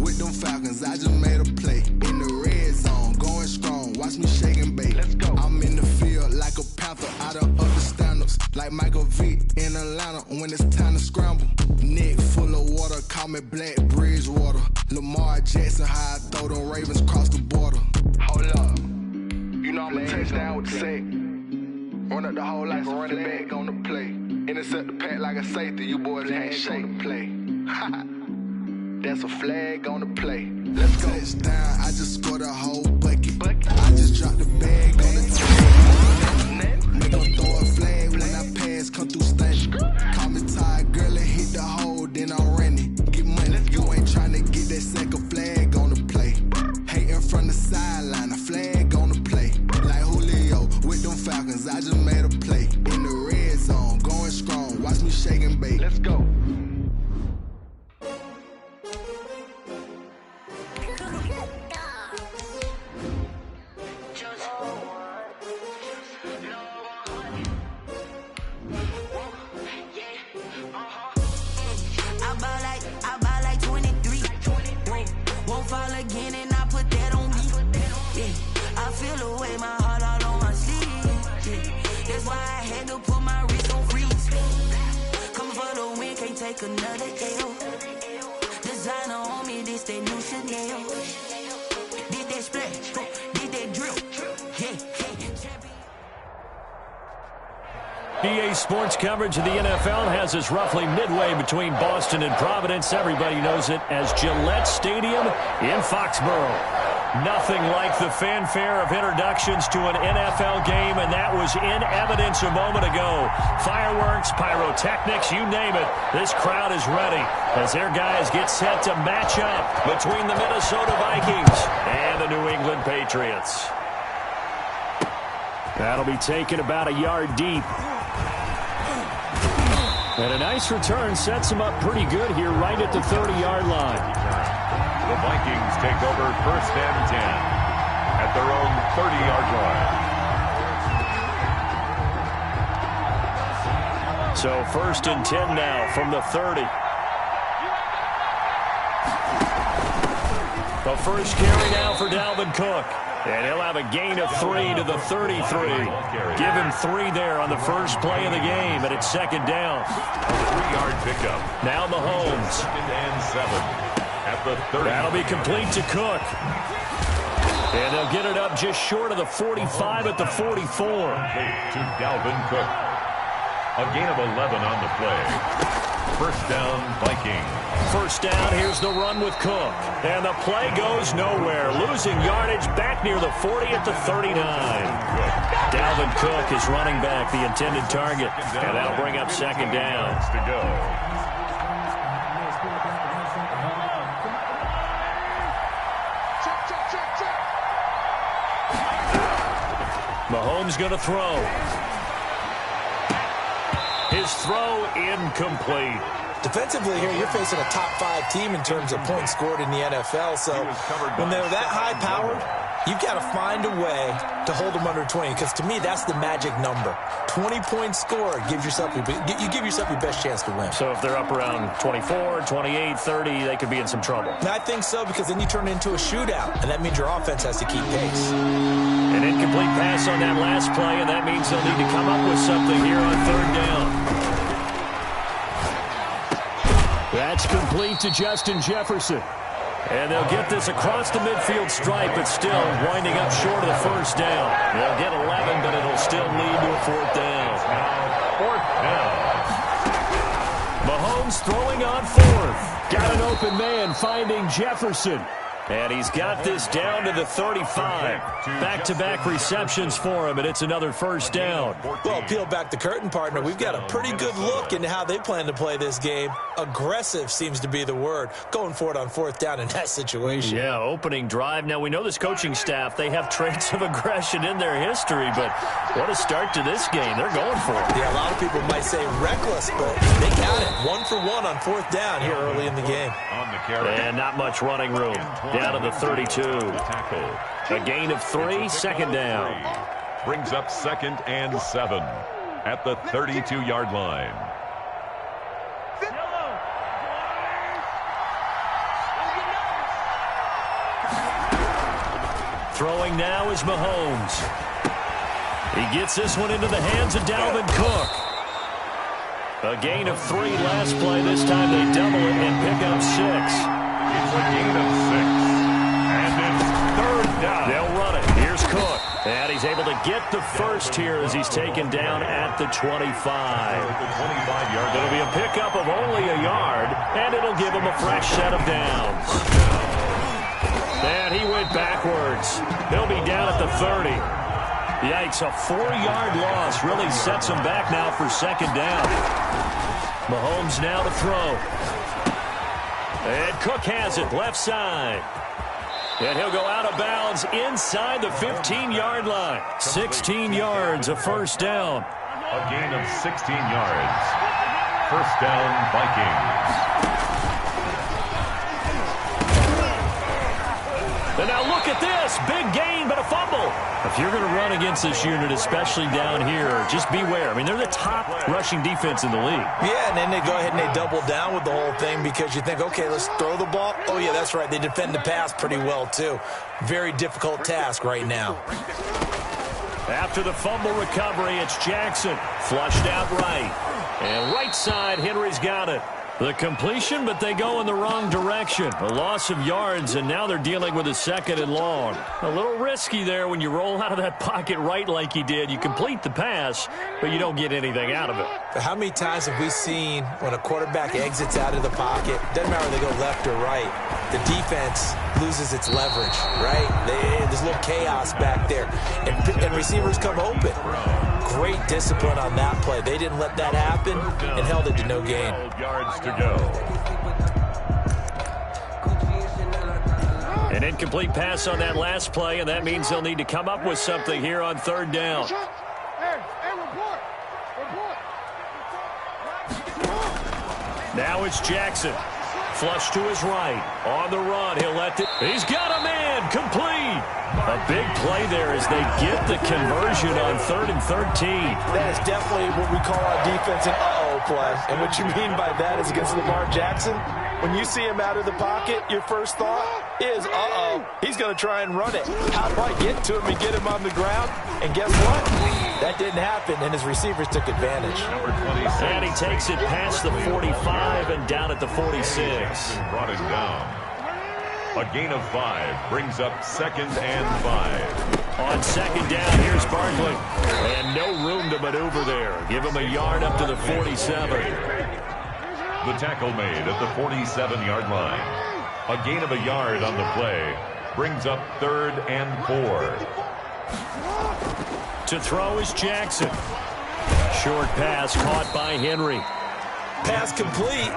with them Falcons. I just made a play in the red zone, going strong. Watch me shake and bake. Let's go. I'm in the field like a panther, out of other stand-ups, like Michael Vick in Atlanta when it's time to scramble. Neck full of water, call me Black Bridgewater. Lamar Jackson, how I throw them Ravens across the border. Hold up, you know I'm a touchdown with the sack. Run up the whole like a running back on the play. Intercept the pack like a safety, you boys ain't shake the play. That's a flag on the play. Let's go. Touchdown, I just scored a whole bucket. I just dropped the bag on the table. Make them throw a flag when I pass, come through stunting. Call me tired, girl, and hit the hole, then I'm running. Get money, you ain't tryna get that second flag on the play. Hating from the sideline, a flag on the play. Like Julio with them Falcons, I just made a play. In the red zone, going strong, watch me shake and bake. Let's go. Another L. Designer on me, this that new Chanel. Did that splash, did that drill. EA Sports coverage of the NFL has us roughly midway between Boston and Providence. Everybody knows it as Gillette Stadium in Foxborough. Nothing like the fanfare of introductions to an NFL game, and that was in evidence a moment ago. Fireworks, pyrotechnics, you name it. This crowd is ready as their guys get set to match up between the Minnesota Vikings and the New England Patriots. That'll be taken about a yard deep. And a nice return sets them up pretty good here right at the 30-yard line. The Vikings take over 1st and 10 at their own 30-yard line. So 1st and 10 now from the 30. The first carry now for Dalvin Cook. And he'll have a gain of 3 to the 33. Give him 3 there on the first play of the game, and it's 2nd down. A 3-yard pickup. Now Mahomes. 2nd and 7 at the 30. That'll be complete to Cook. And they'll get it up just short of the 45 at the 44. To Dalvin Cook. A gain of 11 on the play. 1st down, Vikings. 1st down, here's the run with Cook. And the play goes nowhere. Losing yardage back near the 40 at the 39. Dalvin Cook is running back, the intended target. And that'll bring up 2nd down. To go. Mahomes going to throw. His throw incomplete. Defensively here, you're facing a top 5 team in terms of points scored in the NFL. So when they're that high-powered, you've got to find a way to hold them under 20. Because to me, that's the magic number. 20-point score gives yourself you give yourself your best chance to win. So if they're up around 24, 28, 30, they could be in some trouble. And I think so, because then you turn it into a shootout, and that means your offense has to keep pace. An incomplete pass on that last play, and that means they'll need to come up with something here on 3rd down. That's complete to Justin Jefferson. And they'll get this across the midfield stripe, but still winding up short of the 1st down. They'll get 11, but it'll still lead to a 4th down. Now 4th down. Mahomes throwing on 4th. Got an open man finding Jefferson. And he's got this down to the 35. Back-to-back receptions for him, and it's another 1st down. Well, peel back the curtain, partner. We've got a pretty good look into how they plan to play this game. Aggressive seems to be the word. Going for it on 4th down in that situation. Yeah, opening drive. Now, we know this coaching staff, they have traits of aggression in their history, but what a start to this game. They're going for it. Yeah, a lot of people might say reckless, but they got it. 1 for 1 on 4th down here early in the game. And not much running room. Down to the 32. A gain of 3, 2nd down. Brings up 2nd and 7 at the 32-yard line. Throwing now is Mahomes. He gets this one into the hands of Dalvin Cook. A gain of 3 last play. This time they double it and pick up 6. It's a gain of 6. And it's 3rd down. They'll run it. Here's Cook. And he's able to get the first here as he's taken down at the 25. The 25-yard. It'll be a pickup of only a yard, and it'll give him a fresh set of downs. And he went backwards. He'll be down at the 30. Yikes, a 4-yard loss really sets him back now for 2nd down. Mahomes now to throw. And Cook has it, left side. And he'll go out of bounds inside the 15-yard line. 16 yards, a first down. A gain of 16 yards. First down, Vikings. And now look at this. Big gain, but a fumble. If you're going to run against this unit, especially down here, just beware. I mean, they're the top rushing defense in the league. Yeah, and then they go ahead and they double down with the whole thing because you think, okay, let's throw the ball. Oh, yeah, that's right. They defend the pass pretty well, too. Very difficult task right now. After the fumble recovery, it's Jackson. Flushed out right. And right side, Henry's got it. The completion, but they go in the wrong direction. A loss of yards, and now they're dealing with a 2nd and long. A little risky there when you roll out of that pocket right like he did. You complete the pass, but you don't get anything out of it. How many times have we seen when a quarterback exits out of the pocket, doesn't matter whether they go left or right, the defense loses its leverage, right? There's a little chaos back there, and receivers come open. Great discipline on that play. They didn't let that happen and held it to no gain. 12 yards to go. An incomplete pass on that last play, and that means they'll need to come up with something here on 3rd down. Now it's Jackson. Flush to his right. On the run. He'll let it. He's got a man. Complete. A big play there as they get the conversion on 3rd and 13. That is definitely what we call our defense an uh-oh play. And what you mean by that is against Lamar Jackson, when you see him out of the pocket, your first thought is, uh-oh, he's going to try and run it. How do I get to him and get him on the ground? And guess what? That didn't happen, and his receivers took advantage. And he takes it past the 45 and down at the 46. Brought it down. A gain of 5 brings up 2nd and 5. On 2nd down, here's Barkley. And no room to maneuver there. Give him a yard up to the 47. The tackle made at the 47-yard line. A gain of a yard on the play brings up 3rd and 4. To throw is Jackson. Short pass caught by Henry. Pass complete,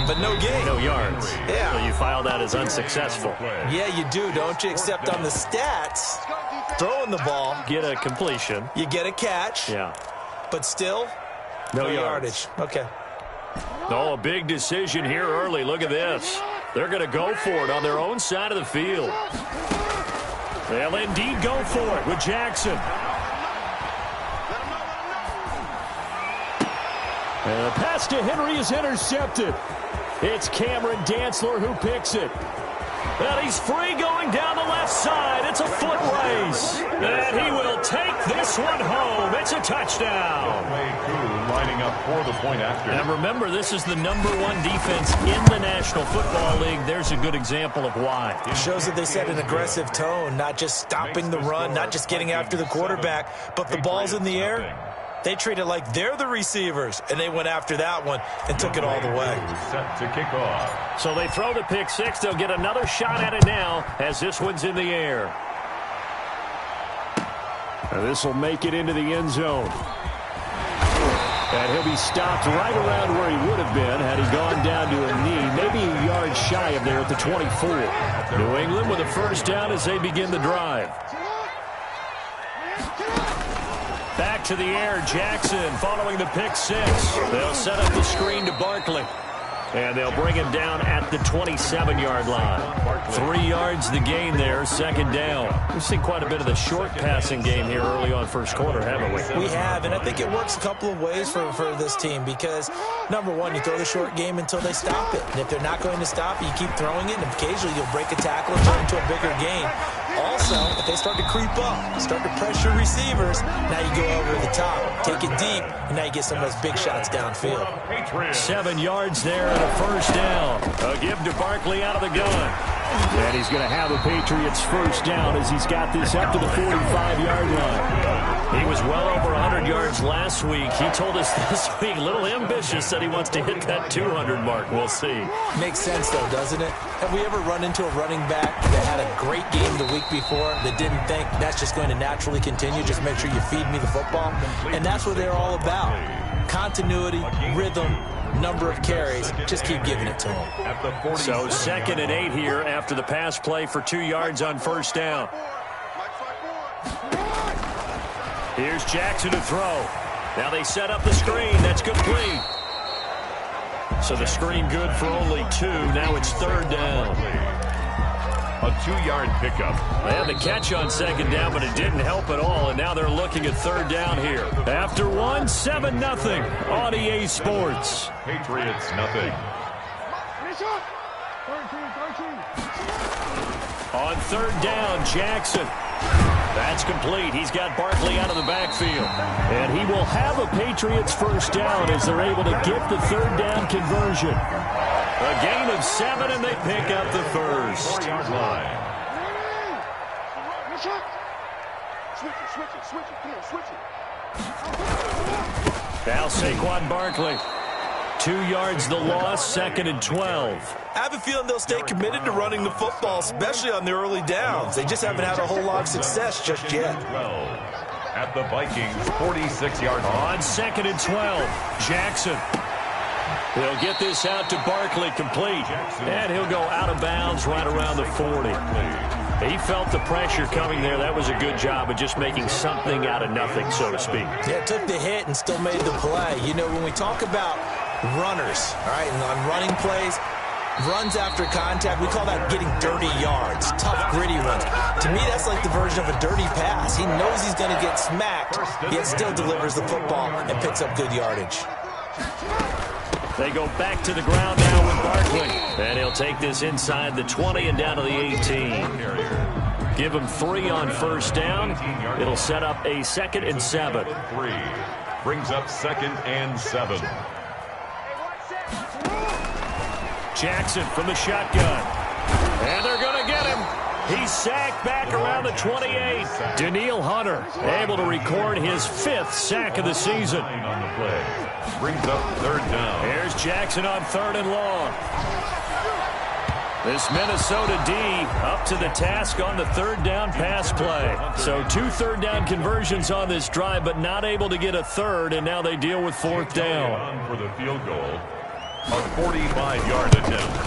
but no gain. No yards. Yeah. So you file that as unsuccessful. Yeah, you do, don't you? Except on the stats, throwing the ball, Get a completion. you get a catch, Yeah. but still, No no yards. yardage. Okay. Oh, a big decision here early. Look at this. They're going to go for it on their own side of the field. They'll indeed go for it with Jackson. And the pass to Henry is intercepted. It's Cameron Dantzler who picks it. And he's free going down the left side. It's a foot race. And he will take this one home. It's a touchdown. Lining up for the point after. And remember, this is the #1 defense in the National Football League. There's a good example of why. It shows that they set an aggressive tone, not just stopping the run, not just getting after the quarterback, but the ball's in the air. They treat it like they're the receivers, and they went after that one and took it all the way. Set to kick off. So they throw the pick six. They'll get another shot at it now as this one's in the air. And this will make it into the end zone. And he'll be stopped right around where he would have been had he gone down to a knee, maybe a yard shy of there at the 24. New England with a first down as they begin the drive. Back to the air, Jackson following the pick six. They'll set up the screen to Barkley. And they'll bring him down at the 27-yard line. 3 yards the gain there, second down. We've seen quite a bit of the short passing game here early on first quarter, haven't we? We have, and I think it works a couple of ways for this team because, number one, you throw the short game until they stop it. And if they're not going to stop it, you keep throwing it, and occasionally you'll break a tackle and turn into a bigger gain. Also, if they start to creep up, start to pressure receivers, now you go over the top, take it deep, and now you get some of those big shots downfield. 7 yards there and a first down. A give to Barkley out of the gun. And he's going to have the Patriots first down as he's got this up to the 45-yard line. He was well over 100 yards last week. He told us this week, a little ambitious, said he wants to hit that 200 mark. We'll see. Makes sense, though, doesn't it? Have we ever run into a running back that had a great game the week before that didn't think that's just going to naturally continue? Just make sure you feed me the football. And that's what they're all about. Continuity, rhythm, number of carries. Just keep giving it to him. So 2nd and 8 here after the pass play for 2 yards on first down. Here's Jackson to throw. Now they set up the screen. That's complete. So the screen good for only 2. Now it's 3rd down. A 2-yard pickup. They had the catch on 2nd down, but it didn't help at all. And now they're looking at 3rd down here. After 1, 7-0 on EA Sports. Patriots nothing. On 3rd down, Jackson. That's complete. He's got Barkley out of the backfield. And he will have a Patriots first down as they're able to get the 3rd down conversion. A gain of 7, and they pick up the first. Now Saquon Barkley. 2 yards the loss, 2nd and 12. I have a feeling they'll stay committed to running the football, especially on the early downs. They just haven't had a whole lot of success just yet. At the Vikings, 46-yard line. On 2nd and 12, Jackson. He'll get this out to Barkley, complete. And he'll go out of bounds right around the 40. He felt the pressure coming there. That was a good job of just making something out of nothing, so to speak. Yeah, took the hit and still made the play. You know, when we talk about runners, all right, and on running plays, runs after contact, we call that getting dirty yards, tough, gritty runs. To me, that's like the version of a dirty pass. He knows he's going to get smacked, yet still delivers the football and picks up good yardage. They go back to the ground now with Barkley. And he'll take this inside the 20 and down to the 18. Give him 3 on first down. It'll set up a 2nd and 7. 3 brings up 2nd and 7. Jackson from the shotgun. And they're going to get him. He's sacked back around the 28. Danielle Hunter able to record his 5th sack of the season. On the play. Brings up 3rd down. Here's Jackson on 3rd and long. This Minnesota D up to the task on the 3rd down pass play. So 2 3rd down conversions on this drive, but not able to get a 3rd, and now they deal with 4th down. For the field goal, a 45-yard attempt.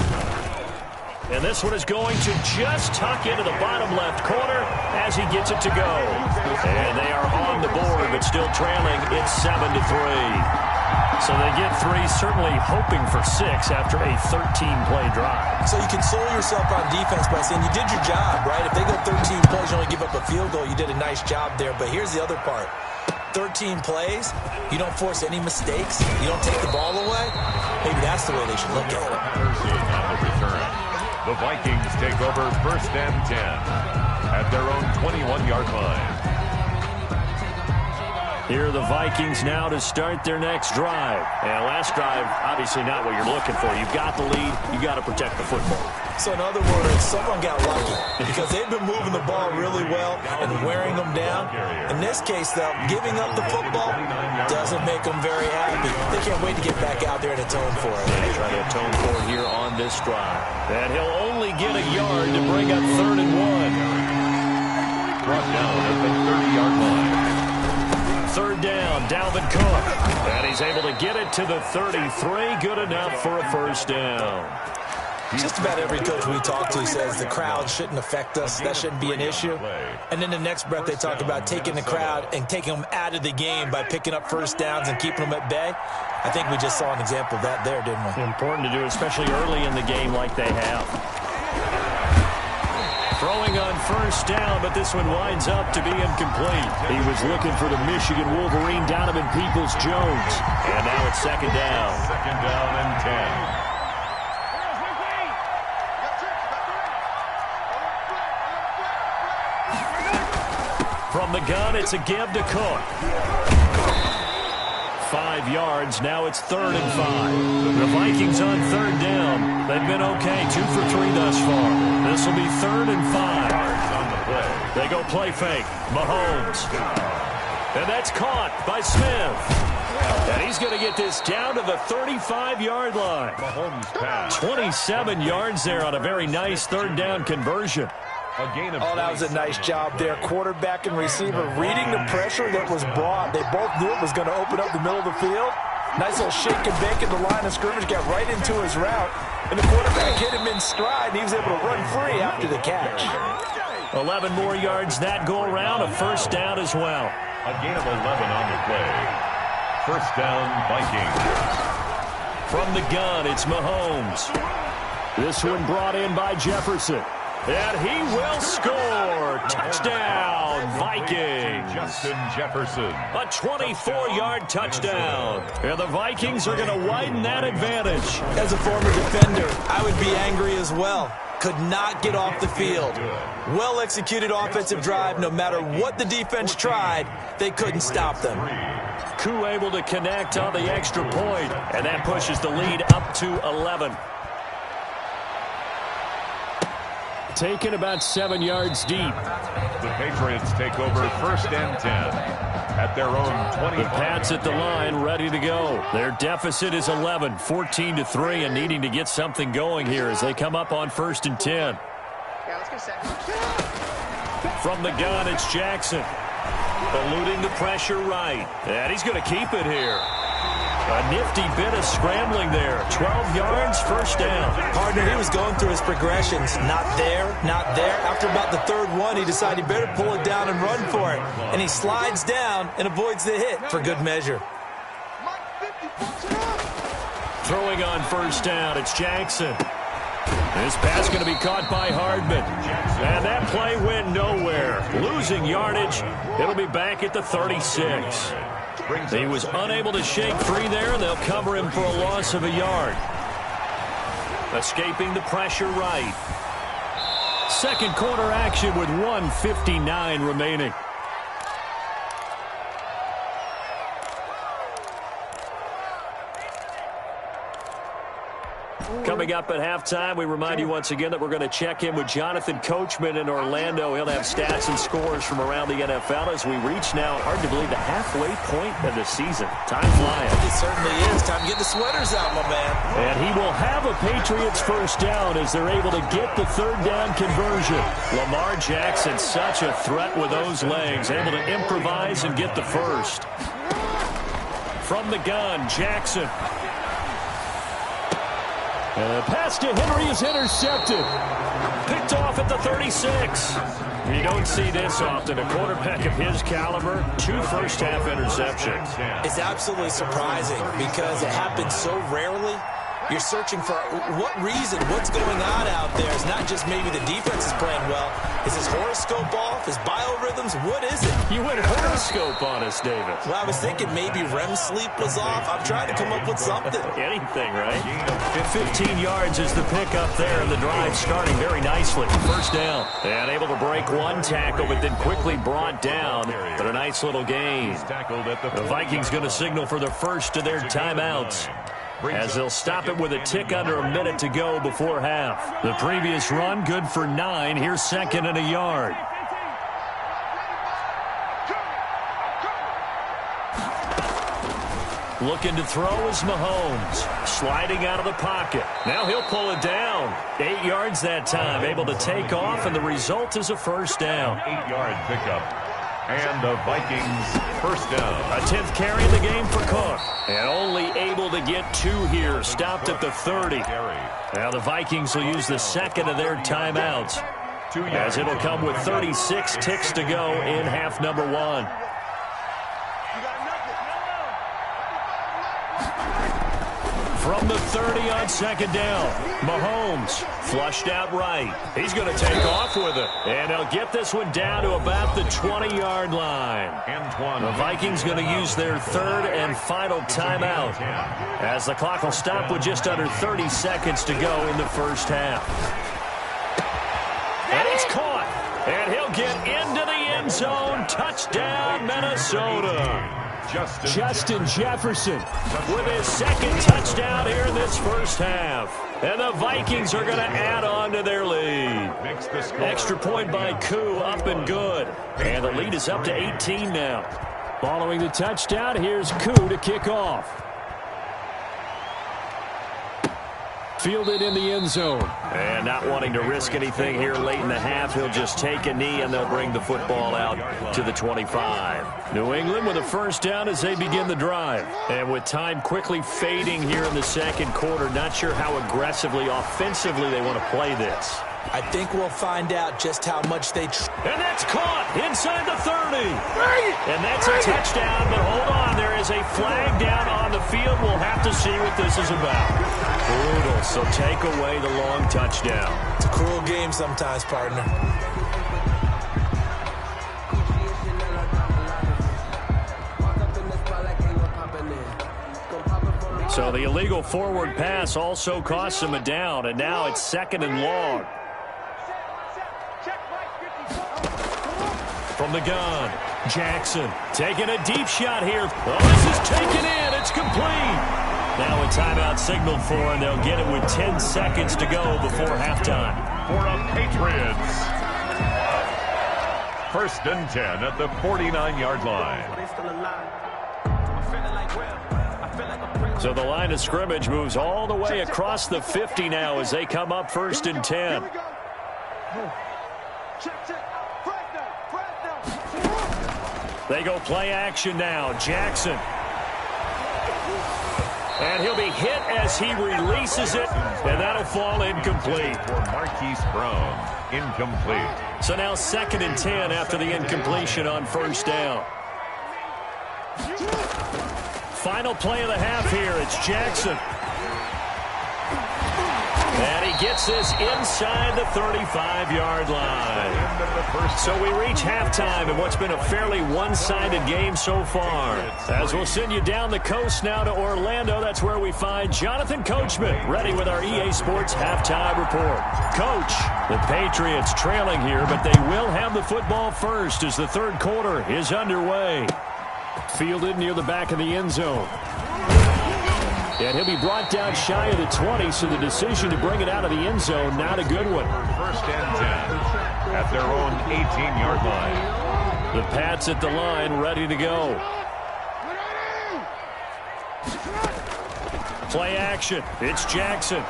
And this one is going to just tuck into the bottom left corner as he gets it to go. And they are on the board, but still trailing. It's 7-3. So they get 3, certainly hoping for 6 after a 13-play drive. So you console yourself on defense by saying you did your job, right? If they go 13 plays, you only give up a field goal, you did a nice job there. But here's the other part. 13 plays, you don't force any mistakes, you don't take the ball away. Maybe that's the way they should look at it. On the return. The Vikings take over 1st and 10 at their own 21-yard line. Here are the Vikings now to start their next drive. And last drive, obviously not what you're looking for. You've got the lead. You've got to protect the football. So in other words, someone got lucky because they've been moving the ball really well and wearing them down. In this case, though, giving up the football doesn't make them very happy. They can't wait to get back out there and atone for it. They try to atone for it here on this drive. And he'll only get a yard to bring up 3rd and 1. Brought down at the 30-yard line. 3rd down, Dalvin Cook. And he's able to get it to the 33. Good enough for a first down. Just about every coach we talk to says the crowd shouldn't affect us. That shouldn't be an issue. And then the next breath they talk about taking the crowd and taking them out of the game by picking up first downs and keeping them at bay. I think we just saw an example of that there, didn't we? Important to do, especially early in the game like they have. Throwing on first down, but this one winds up to be incomplete. He was looking for the Michigan Wolverine, Donovan Peoples-Jones. And now it's 2nd down. 2nd down and 10. From the gun, it's a give to Cook. 5 yards. Now it's 3rd and 5. The Vikings on 3rd down. They've been okay. 2 for 3 thus far. This will be 3rd and 5. On the play. They go play fake. Mahomes. And that's caught by Smith. And he's going to get this down to the 35-yard line. Mahomes pass. 27 yards there on a very nice 3rd down conversion. A gain of that was a nice job there. Quarterback and receiver reading the pressure that was brought. They both knew it was going to open up the middle of the field. Nice little shake and bake at the line of scrimmage. Got right into his route. And the quarterback hit him in stride, and he was able to run free after the catch. 11 more yards that go around. A 1st down as well. A gain of 11 on the play. 1st down, Vikings. From the gun, it's Mahomes. This one brought in by Jefferson. And he will score. Touchdown, Vikings. Justin Jefferson. A 24-yard touchdown. And the Vikings are going to widen that advantage. As a former defender, I would be angry as well. Could not get off the field. Well-executed offensive drive. No matter what the defense tried, they couldn't stop them. Koo able to connect on the extra point, and that pushes the lead up to 11. Taken about 7 yards deep. The Patriots take over 1st and 10 at their own 20. The Pats at the line, ready to go. Their deficit is 11, 14-3, and needing to get something going here as they come up on 1st and 10. From the gun, it's Jackson. Eluding the pressure right. And he's going to keep it here. A nifty bit of scrambling there. 12 yards, 1st down. Partner, he was going through his progressions. Not there, not there. After about the 3rd one, he decided he better pull it down and run for it. And he slides down and avoids the hit for good measure. Throwing on 1st down, it's Jackson. This pass going to be caught by Hardman. And that play went nowhere. Losing yardage. It'll be back at the 36. He was unable to shake free there, and they'll cover him for a loss of a yard. Escaping the pressure right. 2nd quarter action with 1:59 remaining. Coming up at halftime, we remind you once again that we're going to check in with Jonathan Coachman in Orlando. He'll have stats and scores from around the NFL as we reach now, hard to believe, the halfway point of the season. Time flying. It certainly is. Time to get the sweaters out, my man. And he will have a Patriots 1st down as they're able to get the 3rd down conversion. Lamar Jackson, such a threat with those legs, able to improvise and get the 1st. From the gun, Jackson. And the pass to Henry is intercepted. Picked off at the 36. You don't see this often. A quarterback of his caliber, 2 first-half interceptions. It's absolutely surprising because it happens so rarely. You're searching for what reason, what's going on out there. It's not just maybe the defense is playing well. Is his horoscope off? His biorhythms? What is it? You went horoscope on us, David. Well, I was thinking maybe REM sleep was off. I'm trying to come up with something. Anything, right? 15 yards is the pickup there, and the drive starting very nicely. 1st down. And able to break one tackle, but then quickly brought down. But a nice little gain. The Vikings going to signal for the first of their timeouts, as they'll stop it with a tick under a minute to go before half. The previous run, good for 9. Here's 2nd and a yard. Looking to throw is Mahomes. Sliding out of the pocket. Now he'll pull it down. 8 yards that time. Able to take off, and the result is a 1st down. 8-yard pickup. And the Vikings 1st down. A 10th carry in the game for Cook. And only able to get 2 here. Stopped at the 30. Now the Vikings will use the 2nd of their timeouts, as it'll come with 36 ticks to go in half number 1. From the 30 on 2nd down, Mahomes flushed out right. He's going to take off with it, and they'll get this one down to about the 20-yard line. The Vikings going to use their 3rd and final timeout, as the clock will stop with just under 30 seconds to go in the 1st half. And it's caught. And he'll get into the end zone. Touchdown, Minnesota. Justin Jefferson with his second touchdown here in this first half. And the Vikings are going to add on to their lead. Extra point by Koo, up and good. And the lead is up to 18 now. Following the touchdown, here's Koo to kick off. Fielded in the end zone. And not wanting to risk anything here late in the half, he'll just take a knee and they'll bring the football out to the 25. New England with a first down as they begin the drive. And with time quickly fading here in the second quarter, not sure how aggressively, offensively they want to play this. I think we'll find out just how much they... And that's caught inside the 30. And that's a touchdown, but hold on. There is a flag down on the field. We'll have to see what this is about. Brutal, so take away the long touchdown. It's a cruel game sometimes, partner. So the illegal forward pass also costs him a down, and now it's second and long. From the gun, Jackson taking a deep shot here. Oh, this is taken in. It's complete. Now a timeout signaled for, and they'll get it with 10 seconds to go before halftime. For the Patriots. First and 10 at the 49-yard line. So the line of scrimmage moves all the way across the 50 now as they come up first and 10. They go play action now. Jackson. And he'll be hit as he releases it, and that'll fall incomplete. For Marquise Brown, incomplete. So now second and 10 after the incompletion on first down. Final play of the half here. It's Jackson. And he gets this inside the 35-yard line. So we reach halftime in what's been a fairly one-sided game so far. As we'll send you down the coast now to Orlando, that's where we find Jonathan Coachman, ready with our EA Sports halftime report. Coach, the Patriots trailing here, but they will have the football first as the third quarter is underway. Fielded near the back of the end zone. And he'll be brought down shy of the 20, so the decision to bring it out of the end zone, not a good one. First and 10 at their own 18-yard line. The Pats at the line, ready to go. Play action. It's Jackson.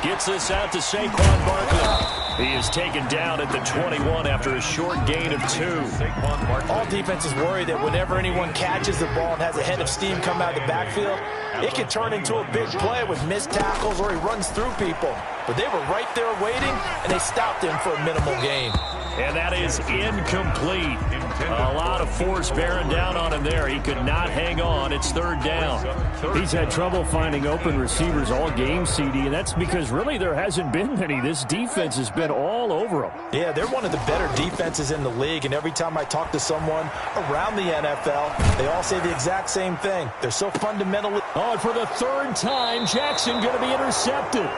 Gets this out to Saquon Barkley. He is taken down at the 21 after a short gain of 2. All defenses worry that whenever anyone catches the ball and has a head of steam come out of the backfield, it can turn into a big play with missed tackles or he runs through people. But they were right there waiting, and they stopped him for a minimal gain. And that is incomplete. A lot of force bearing down on him there. He could not hang on. It's third down. He's had trouble finding open receivers all game, CD, and that's because really there hasn't been many. This defense has been all over him. Yeah, they're one of the better defenses in the league, and every time I talk to someone around the NFL, they all say the exact same thing. They're so fundamentally... Oh, and for the third time, Jackson going to be intercepted.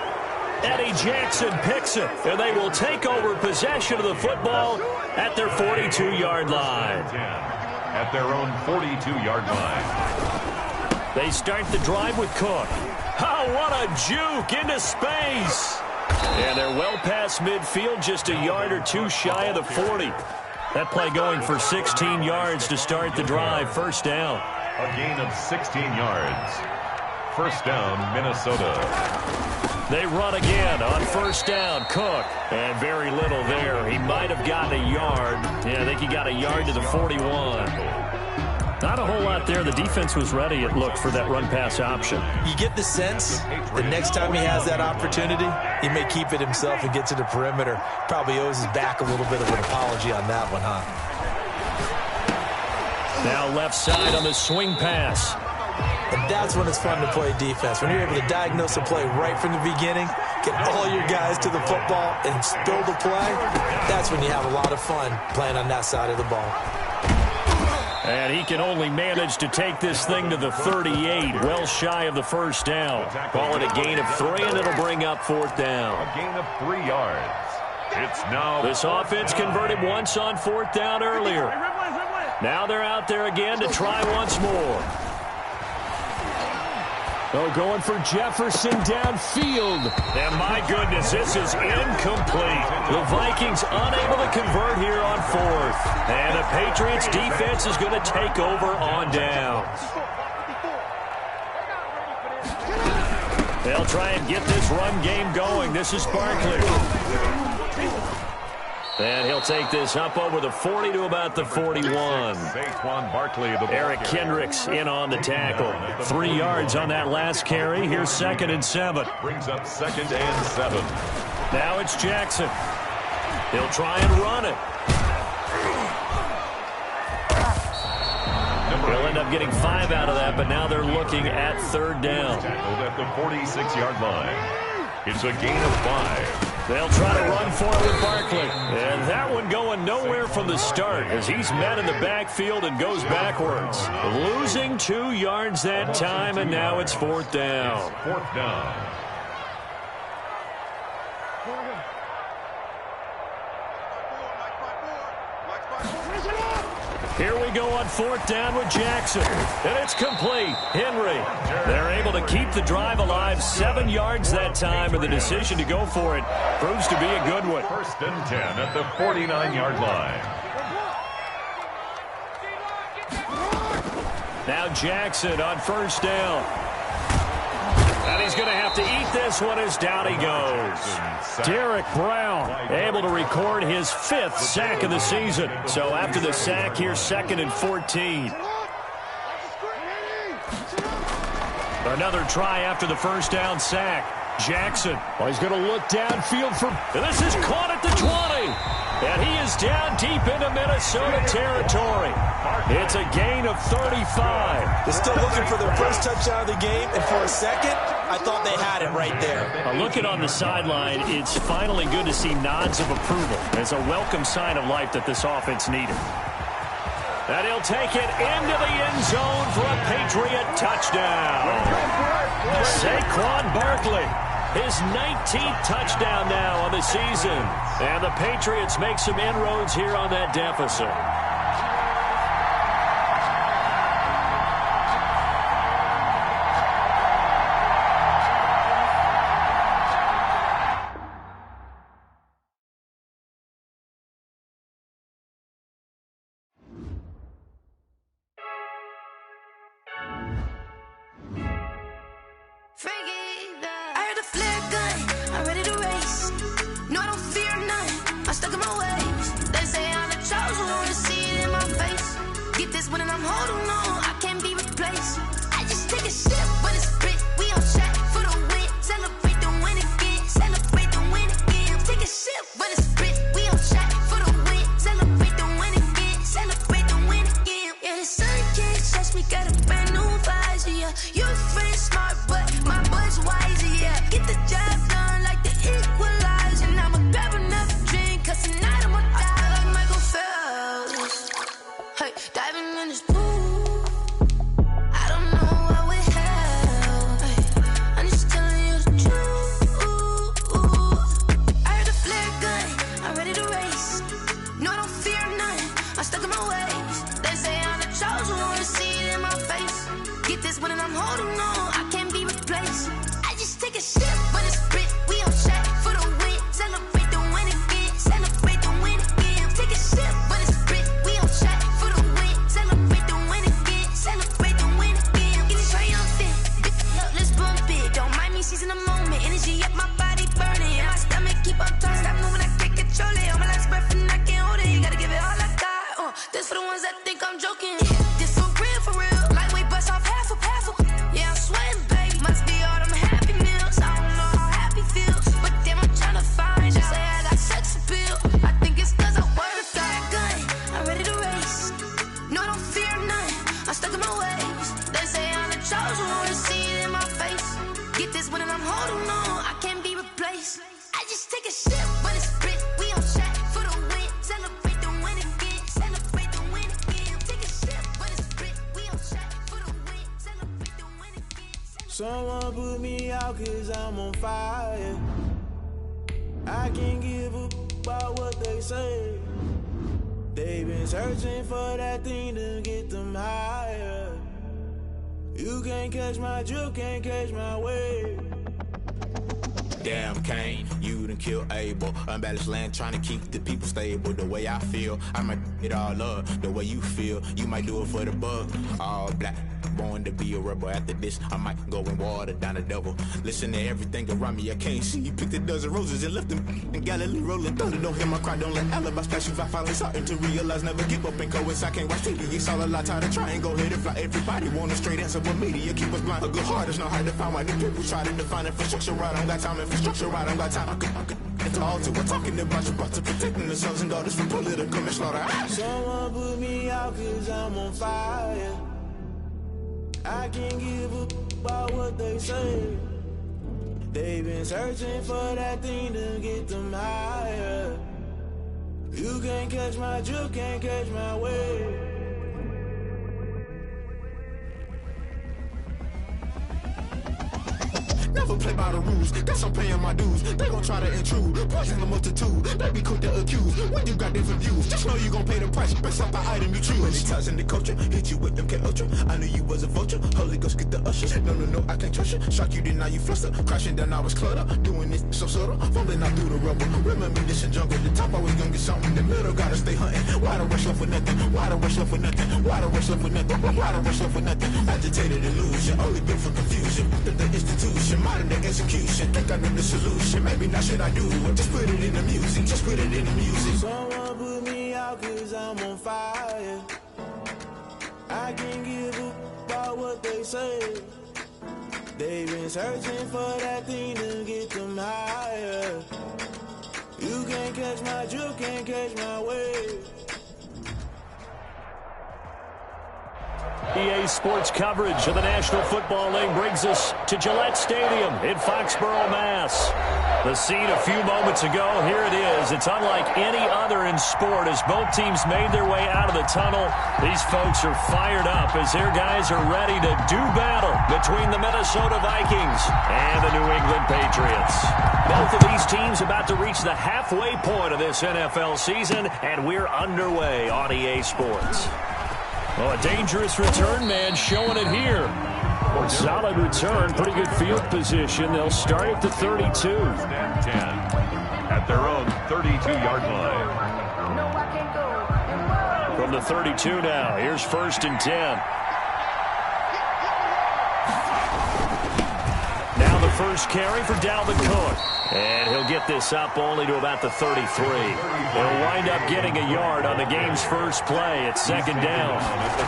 Eddie Jackson picks it, and they will take over possession of the football at their 42-yard line. At their own 42-yard line. They start the drive with Cook. Oh, what a juke into space. And they're well past midfield, just a yard or two shy of the 40. That play going for 16 yards to start the drive. First down. A gain of 16 yards. First down, Minnesota. They run again on first down. Cook. And very little there. He might have gotten a yard. Yeah, I think he got a yard to the 41. Not a whole lot there. The defense was ready, it looked, for that run-pass option. You get the sense that next time he has that opportunity, he may keep it himself and get to the perimeter. Probably owes his back a little bit of an apology on that one, huh? Now left side on the swing pass. And that's when it's fun to play defense. When you're able to diagnose a play right from the beginning, get all your guys to the football, and spill the play, that's when you have a lot of fun playing on that side of the ball. And he can only manage to take this thing to the 38, well shy of the first down. Call it a gain of 3, and it'll bring up fourth down. A gain of 3 yards. It's now. This offense converted once on 4th down earlier. Now they're out there again to try once more. Oh, going for Jefferson downfield. And my goodness, this is incomplete. The Vikings unable to convert here on 4th. And the Patriots defense is going to take over on downs. They'll try and get this run game going. This is Barkley. And he'll take this up over the 40 to about the 41. Eric Kendricks in on the tackle. 3 yards on that last carry. Here's 2nd and 7. Brings up 2nd and 7. Now it's Jackson. He'll try and run it. They'll end up getting 5 out of that, but now they're looking at 3rd down. Tackled at the 46-yard line. It's a gain of 5. They'll try to run for it with Barkley. And that one going nowhere from the start as he's met in the backfield and goes backwards. Losing 2 yards that time, and now it's 4th down. It's 4th down. Here we go on 4th down with Jackson. And it's complete. Henry. They're able to keep the drive alive. 7 yards that time, and the decision to go for it proves to be a good one. 1st and 10 at the 49-yard line. Now Jackson on 1st down. And he's going to have to eat this one as down he goes. Derek Brown able to record his 5th sack of the season. So after the sack, here's 2nd and 14. Another try after the 1st down sack. Jackson. Well, he's going to look downfield for... And this is caught at the 20. And he is down deep into Minnesota territory. It's a gain of 35. They're still looking for their first touchdown of the game, and for a second, I thought they had it right there. Looking on the sideline, it's finally good to see nods of approval. It's a welcome sign of life that this offense needed. And he'll take it into the end zone for a Patriot touchdown. Saquon Barkley, his 19th touchdown now on the season. And the Patriots make some inroads here on that deficit. Someone put me out 'cause I'm on fire. I can't give up, about what they say. They been searching for that thing to get them higher. You can't catch my drift, can't catch my wave. Damn, Kane, you done killed Abel. Unbalanced land, trying to keep the people stable. The way I feel, I might it all up. The way you feel, you might do it for the bug. All black, born to be a rebel. After this, I might go and water down the devil. Listen to everything around me, I can't see. You picked a dozen roses and left them in Galilee rolling thunder. Don't hear my cry, don't let alibis flash. I finally starting to realize, never give up and coincide. Can't watch TV, it's all a lot. Tired of trying, go ahead and fly. Everybody want a straight answer, but media keep us blind. A good heart is not hard to find. Why the people try to define infrastructure right? I don't got time, infrastructure right, I don't got time. I could it's all to we're talking about you, about to protecting the sons and daughters from political and slaughter. Someone put me out cause I'm on fire. I can't give a about what they say. They've been searching for that thing to get them higher. You can't catch my drift, can't catch my wave. Never play by the rules, guess I'm paying my dues. They gon' try to intrude, poison the multitude. They be quick to accuse, when you got different views. Just know you gon' pay the price, based off the item you choose. Many times in the culture, hit you with them K Ultra. I knew you was a vulture, Holy Ghost get the ushers. No, I can't trust you. Shock you, then now you fluster. Crashing down, I was cluttered. Doing this so subtle, falling out through the rubble. Remember this in jungle, the top I was gonna get something. The middle gotta stay hunting. Why the rush left for nothing? Why the rush left for nothing? Why the rush left for nothing? Why the rush left for nothing? Agitated illusion, only built for confusion. The institution, modern day execution. Think I know the solution. Maybe not should I do it? Just put it in the music. Just put it in the music. Someone put me out cause I'm on fire. I can't give a about what they say. They've been searching for that thing to get them higher. You can't catch my drift, can't catch my wave. EA Sports coverage of the National Football League brings us to Gillette Stadium in Foxborough, Mass. The scene a few moments ago, here it is. It's unlike any other in sport as both teams made their way out of the tunnel. These folks are fired up as their guys are ready to do battle between the Minnesota Vikings and the New England Patriots. Both of these teams about to reach the halfway point of this NFL season, and we're underway on EA Sports. Well, a dangerous return man showing it here. Solid return, pretty good field position. They'll start at the 32. 10 at their own 32-yard line. From the 32 now, here's 1st and 10. Now the first carry for Dalvin Cook. And he'll get this up only to about the 33. He'll wind up getting a yard on the game's first play at 2nd down. At the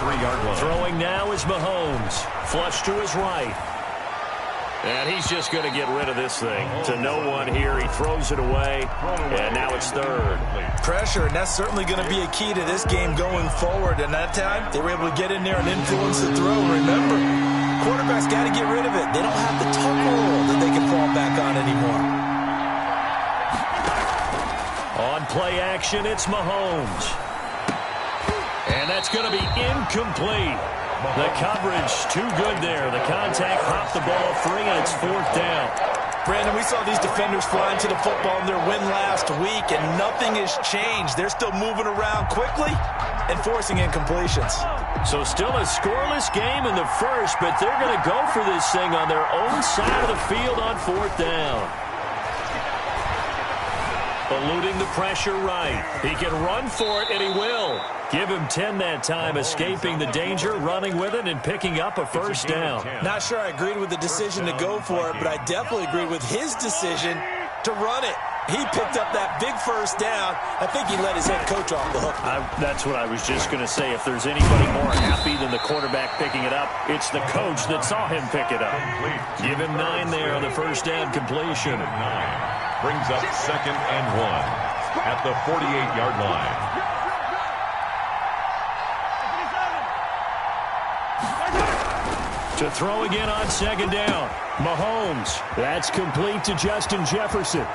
33-yard line. Throwing now is Mahomes. Flush to his right. And he's just going to get rid of this thing. To no one here. He throws it away. And now it's 3rd. Pressure, and that's certainly going to be a key to this game going forward. And that time, they were able to get in there and influence the throw. Remember, quarterbacks got to get rid of it. They don't have the tuck rule that they can fall back on anymore. On play action, it's Mahomes. And that's going to be incomplete. The coverage too good there. The contact popped the ball free, and it's 4th down. Brandon, we saw these defenders fly into the football in their win last week, and nothing has changed. They're still moving around quickly and forcing incompletions. So still a scoreless game in the first, but they're going to go for this thing on their own side of the field on 4th down. Eluding the pressure right. He can run for it, and he will. Give him 10 that time, escaping the danger, running with it, and picking up a 1st down. Not sure I agreed with the decision to go for it, but I definitely agreed with his decision to run it. He picked up that big 1st down. I think he let his head coach off the hook. That's what I was just going to say. If there's anybody more happy than the quarterback picking it up, it's the coach that saw him pick it up. Give him 9 there on the 1st down completion. 9 brings up 2nd and 1 at the 48-yard line. To throw again on 2nd down. Mahomes. That's complete to Justin Jefferson.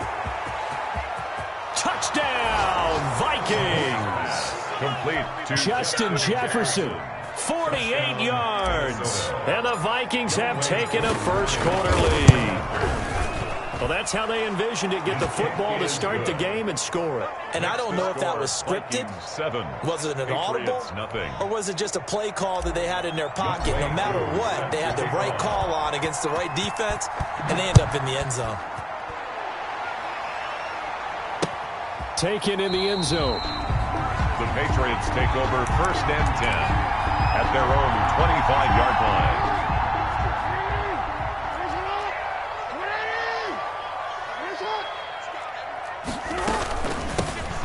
Touchdown, Vikings. Complete to Justin Jefferson. 48 yards. And the Vikings have taken a first quarter lead. Well, that's how they envisioned it. Get the football to start the game and score it. And I don't know if that was scripted. Was it an audible? Or was it just a play call that they had in their pocket? No matter what, they had the right call on against the right defense, and they end up in the end zone. Taken in the end zone. The Patriots take over 1st and 10 at their own 25-yard line.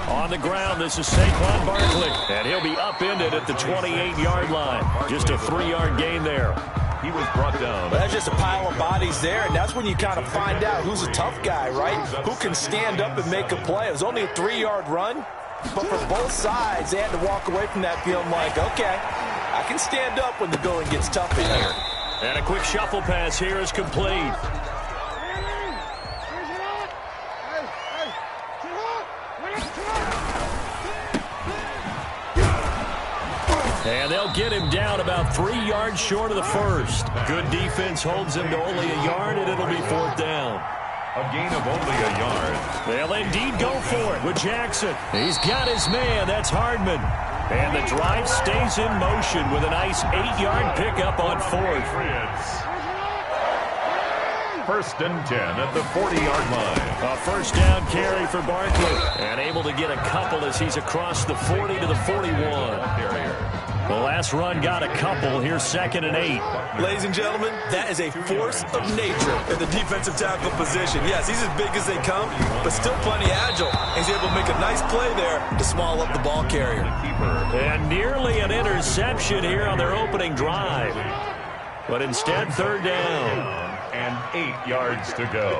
On the ground, this is Saquon Barkley, and he'll be upended at the 28-yard line. Just a 3-yard gain there. He was brought down. Well, that's just a pile of bodies there, and that's when you kind of find out who's a tough guy, right? Who can stand up and make a play. It was only a 3-yard run, but for both sides, they had to walk away from that feeling like, okay, I can stand up when the going gets tough in here. And a quick shuffle pass here is complete. And they'll get him down about 3 yards short of the first. Good defense holds him to only a yard, and it'll be 4th down. A gain of only a yard. They'll indeed go for it with Jackson. He's got his man. That's Hardman. And the drive stays in motion with a nice 8-yard pickup on 4th. 1st and 10 at the 40-yard line. A first down carry for Barkley. And able to get a couple as he's across the 40 to the 41. The last run got a couple. Here's 2nd and 8. Ladies and gentlemen, that is a force of nature in the defensive tackle position. Yes, he's as big as they come, but still plenty agile. He's able to make a nice play there to small up the ball carrier. And nearly an interception here on their opening drive. But instead, 3rd down. And 8 yards to go.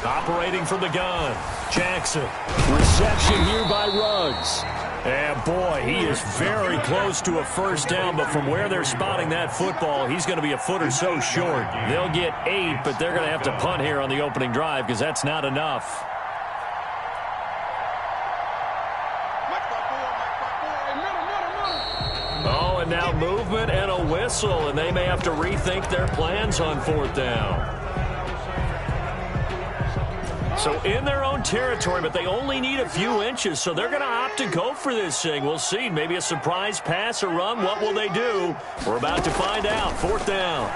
Operating from the gun, Jackson. Reception here by Ruggs. And boy, he is very close to a first down, but from where they're spotting that football, he's going to be a foot or so short. They'll get 8, but they're going to have to punt here on the opening drive because that's not enough. Oh, and now movement and a whistle, and they may have to rethink their plans on 4th down. So in their own territory, but they only need a few inches, so they're going to opt to go for this thing. We'll see. Maybe a surprise pass or run. What will they do? We're about to find out. 4th down.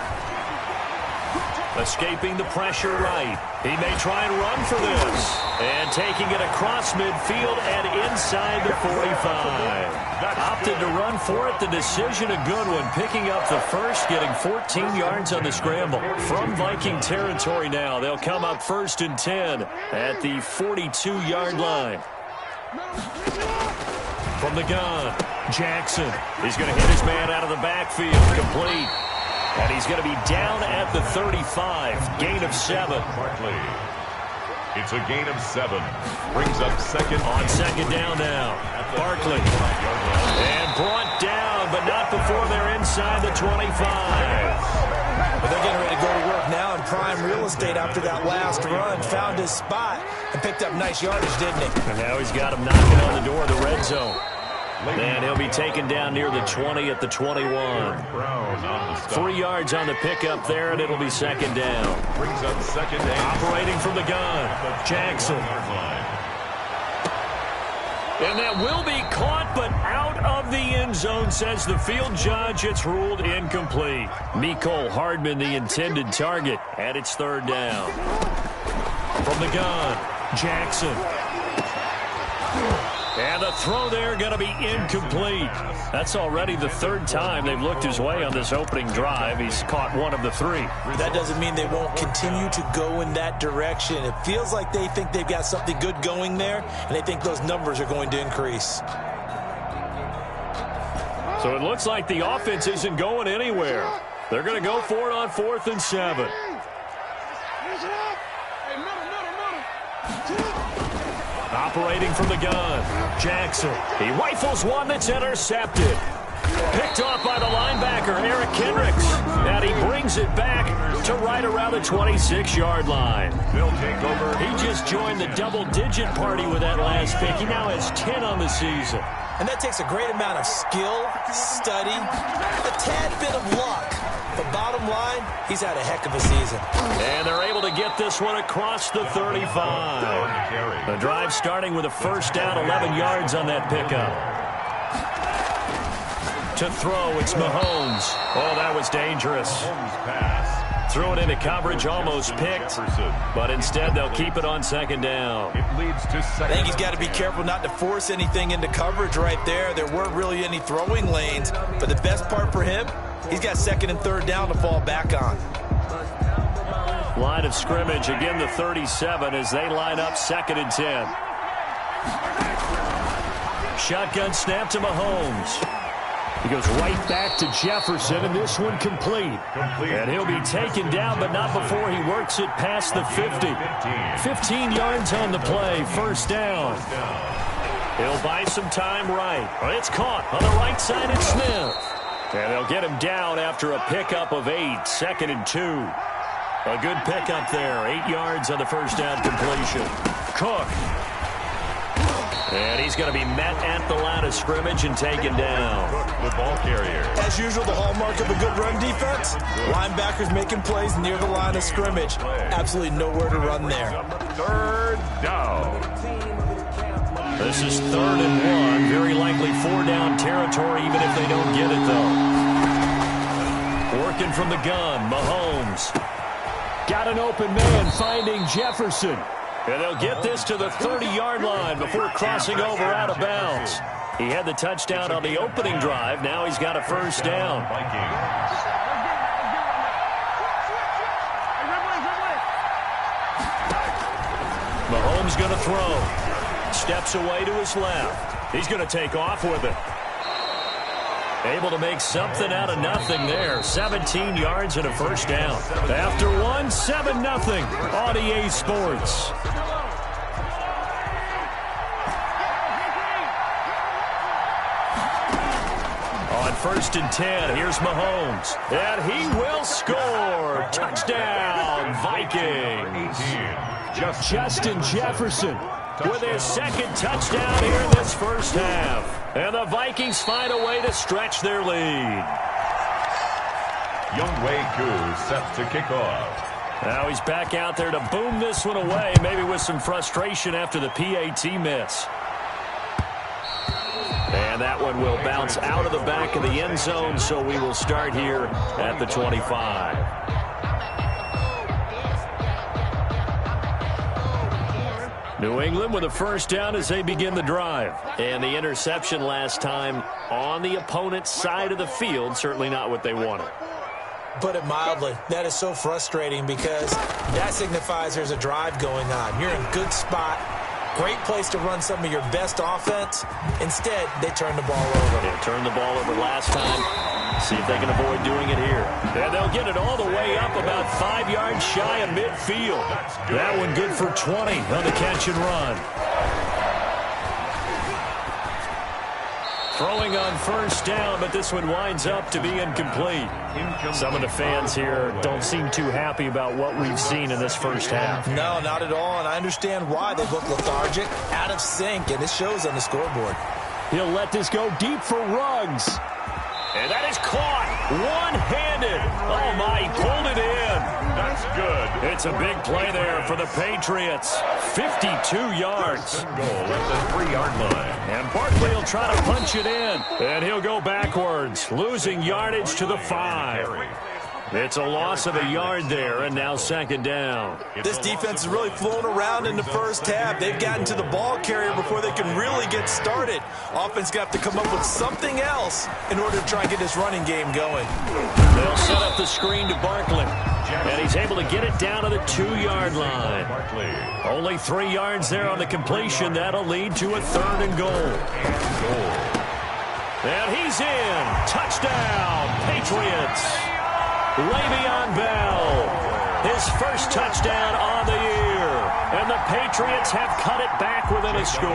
Escaping the pressure right. He may try and run for this. And taking it across midfield and inside the 45. Opted to run for it. The decision a good one. Picking up the first, getting 14 yards on the scramble. From Viking territory now, they'll come up 1st and 10 at the 42-yard line. From the gun, Jackson. He's going to hit his man out of the backfield. Complete. And he's going to be down at the 35. Gain of 7. Barkley. It's a gain of 7. Brings up 2nd. On 2nd down now. Barkley. And brought down, but not before they're inside the 25. But they're getting ready to go to work now in prime real estate after that last run. Found his spot and picked up nice yardage, didn't he? And now he's got him knocking on the door of the red zone. And he'll be taken down near the 20 at the 21. 3 yards on the pickup there, and it'll be 2nd down. Brings up 2nd down. Operating from the gun, Jackson. And that will be caught, but out of the end zone, says the field judge. It's ruled incomplete. Mecole Hardman, the intended target, and it's 3rd down. From the gun, Jackson. And the throw there going to be incomplete. That's already the 3rd time they've looked his way on this opening drive. He's caught 1 of the 3. That doesn't mean they won't continue to go in that direction. It feels like they think they've got something good going there, and they think those numbers are going to increase. So it looks like the offense isn't going anywhere. They're going to go for it on 4th and 7. Operating from the gun, Jackson. He rifles one that's intercepted. Picked off by the linebacker, Eric Kendricks. And he brings it back to right around the 26-yard line. They'll take over. He just joined the double-digit party with that last pick. He now has 10 on the season. And that takes a great amount of skill, study, a tad bit of luck. But bottom line, he's had a heck of a season. And they're able to get this one across the 35. The drive starting with a first down, 11 yards on that pickup. To throw, it's Mahomes. Oh, that was dangerous. Threw it into coverage, almost picked. But instead, they'll keep it on second down. It leads to second. I think he's got to be careful not to force anything into coverage right there. There weren't really any throwing lanes. But the best part for him, he's got second and third down to fall back on. Line of scrimmage, again the 37 as they line up second and 10. Shotgun snap to Mahomes. He goes right back to Jefferson, and this one complete. And he'll be taken down, but not before he works it past the 50. 15 yards on the play, first down. He'll buy some time right. It's caught on the right side, it's Smith. And they'll get him down after a pickup of 8, second and 2. A good pickup there, 8 yards on the first down completion. Cook. And he's going to be met at the line of scrimmage and taken down. The ball carrier. As usual, the hallmark of a good run defense, linebackers making plays near the line of scrimmage. Absolutely nowhere to run there. Third down. This is 3rd and 1. Very likely 4-down territory, even if they don't get it, though. Working from the gun, Mahomes. Got an open man, finding Jefferson. And they'll get this to the 30-yard line before crossing over out of bounds. He had the touchdown on the opening drive. Now he's got a first down. Mahomes going to throw. Steps away to his left. He's going to take off with it. Able to make something out of nothing there. 17 yards and a first down. After one, 7-0 on EA Sports. On 1st and 10, here's Mahomes. And he will score. Touchdown, Vikings. Justin Jefferson with his second touchdown here in this first half. And the Vikings find a way to stretch their lead. Younghoe Koo set to kick off. Now he's back out there to boom this one away, maybe with some frustration after the PAT miss. And that one will bounce out of the back of the end zone, so we will start here at the 25. New England with a first down as they begin the drive. And the interception last time on the opponent's side of the field, certainly not what they wanted. Put it mildly, that is so frustrating because that signifies there's a drive going on. You're in a good spot, great place to run some of your best offense. Instead, they turn the ball over. They turned the ball over last time. See if they can avoid doing it here. And they'll get it all the way up about 5 yards shy of midfield. That one good for 20 on the catch and run. Throwing on first down, but this one winds up to be incomplete. Some of the fans here don't seem too happy about what we've seen in this first half. No, not at all, and I understand why. They look lethargic, out of sync, and it shows on the scoreboard. He'll let this go deep for Ruggs. And that is caught one-handed. Oh, my, he pulled it in. That's good. It's a big play there for the Patriots. 52 yards. Goal at the 3-yard line. And Barkley will try to punch it in. And he'll go backwards, losing yardage to the 5. It's a loss of a yard there, and now second down. This defense is really flown around in the first half. They've gotten to the ball carrier before they can really get started. Offense got to come up with something else in order to try and get this running game going. They'll set up the screen to Barkley, and he's able to get it down to the 2-yard line. Only 3 yards there on the completion. That'll lead to a 3rd and goal. And he's in. Touchdown, Patriots. Le'Veon Bell, his first touchdown on the year. And the Patriots have cut it back within a score.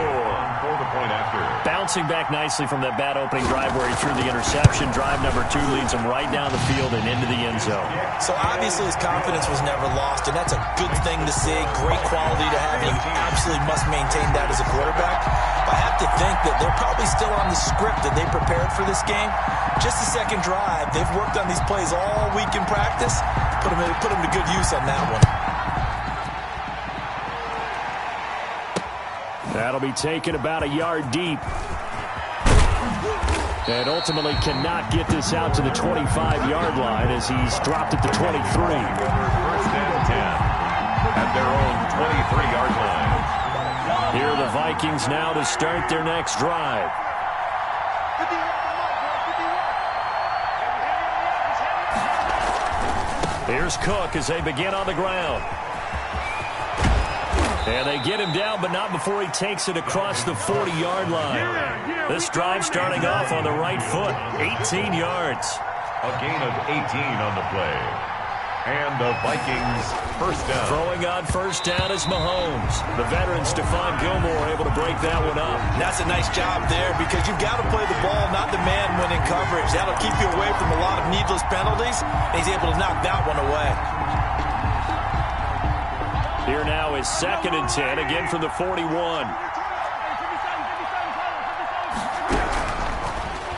For the point after. Bouncing back nicely from that bad opening drive where he threw the interception. Drive number 2 leads him right down the field and into the end zone. So obviously his confidence was never lost, and that's a good thing to see. Great quality to have. You absolutely must maintain that as a quarterback. I have to think that they're probably still on the script that they prepared for this game. Just the second drive. They've worked on these plays all week in practice. Put them to good use on that one. That'll be taken about a yard deep. And ultimately cannot get this out to the 25-yard line as he's dropped at the 23. First and 10 at their own 23-yard line. Here are the Vikings now to start their next drive. Here's Cook as they begin on the ground. And they get him down, but not before he takes it across the 40-yard line. This drive starting off on the right foot, 18 yards. A gain of 18 on the play. And the Vikings first down. Throwing on first down is Mahomes. The veteran Stephon Gilmore able to break that one up. And that's a nice job there because you've got to play the ball, not the man when in coverage. That'll keep you away from a lot of needless penalties, and he's able to knock that one away. Here now is 2nd and 10, again from the 41.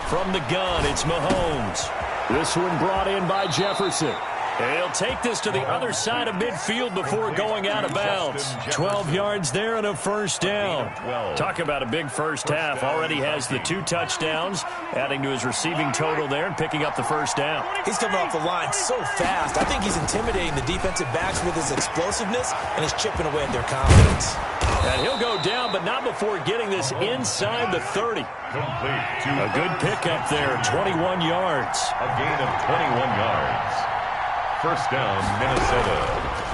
From the gun, it's Mahomes. This one brought in by Jefferson. And he'll take this to the other side of midfield before going out of bounds. 12 yards there and a first down. Talk about a big first half. Already has the 2 touchdowns, adding to his receiving total there and picking up the first down. He's coming off the line so fast. I think he's intimidating the defensive backs with his explosiveness, and he's chipping away at their confidence. And he'll go down, but not before getting this inside the 30. A good pickup there, 21 yards. A gain of 21 yards. First down, Minnesota.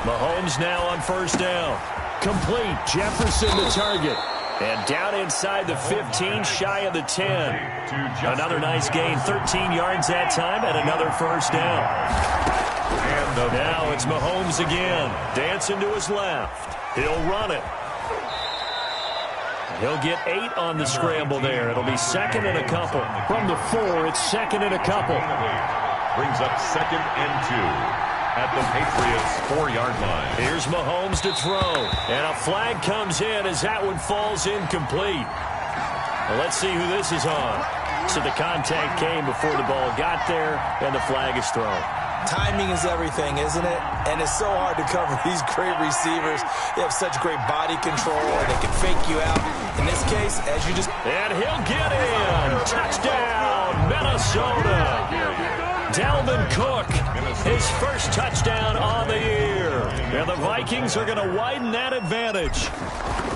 Mahomes now on first down. Complete. Jefferson the target. And down inside the 15, shy of the 10. Another nice gain, 13 yards that time, and another first down. And now it's Mahomes again. Dancing to his left. He'll run it. He'll get 8 on the scramble there. It'll be 2nd and a couple. From the 4, it's 2nd and a couple. Brings up 2nd and 2 at the Patriots' 4-yard line. Here's Mahomes to throw. And a flag comes in as that one falls incomplete. Well, let's see who this is on. So the contact came before the ball got there, and the flag is thrown. Timing is everything, isn't it? And it's so hard to cover these great receivers. They have such great body control, and they can fake you out. In this case, as you just... And he'll get in. Touchdown, Minnesota. Dalvin Cook, his first touchdown on the year. And the Vikings are going to widen that advantage.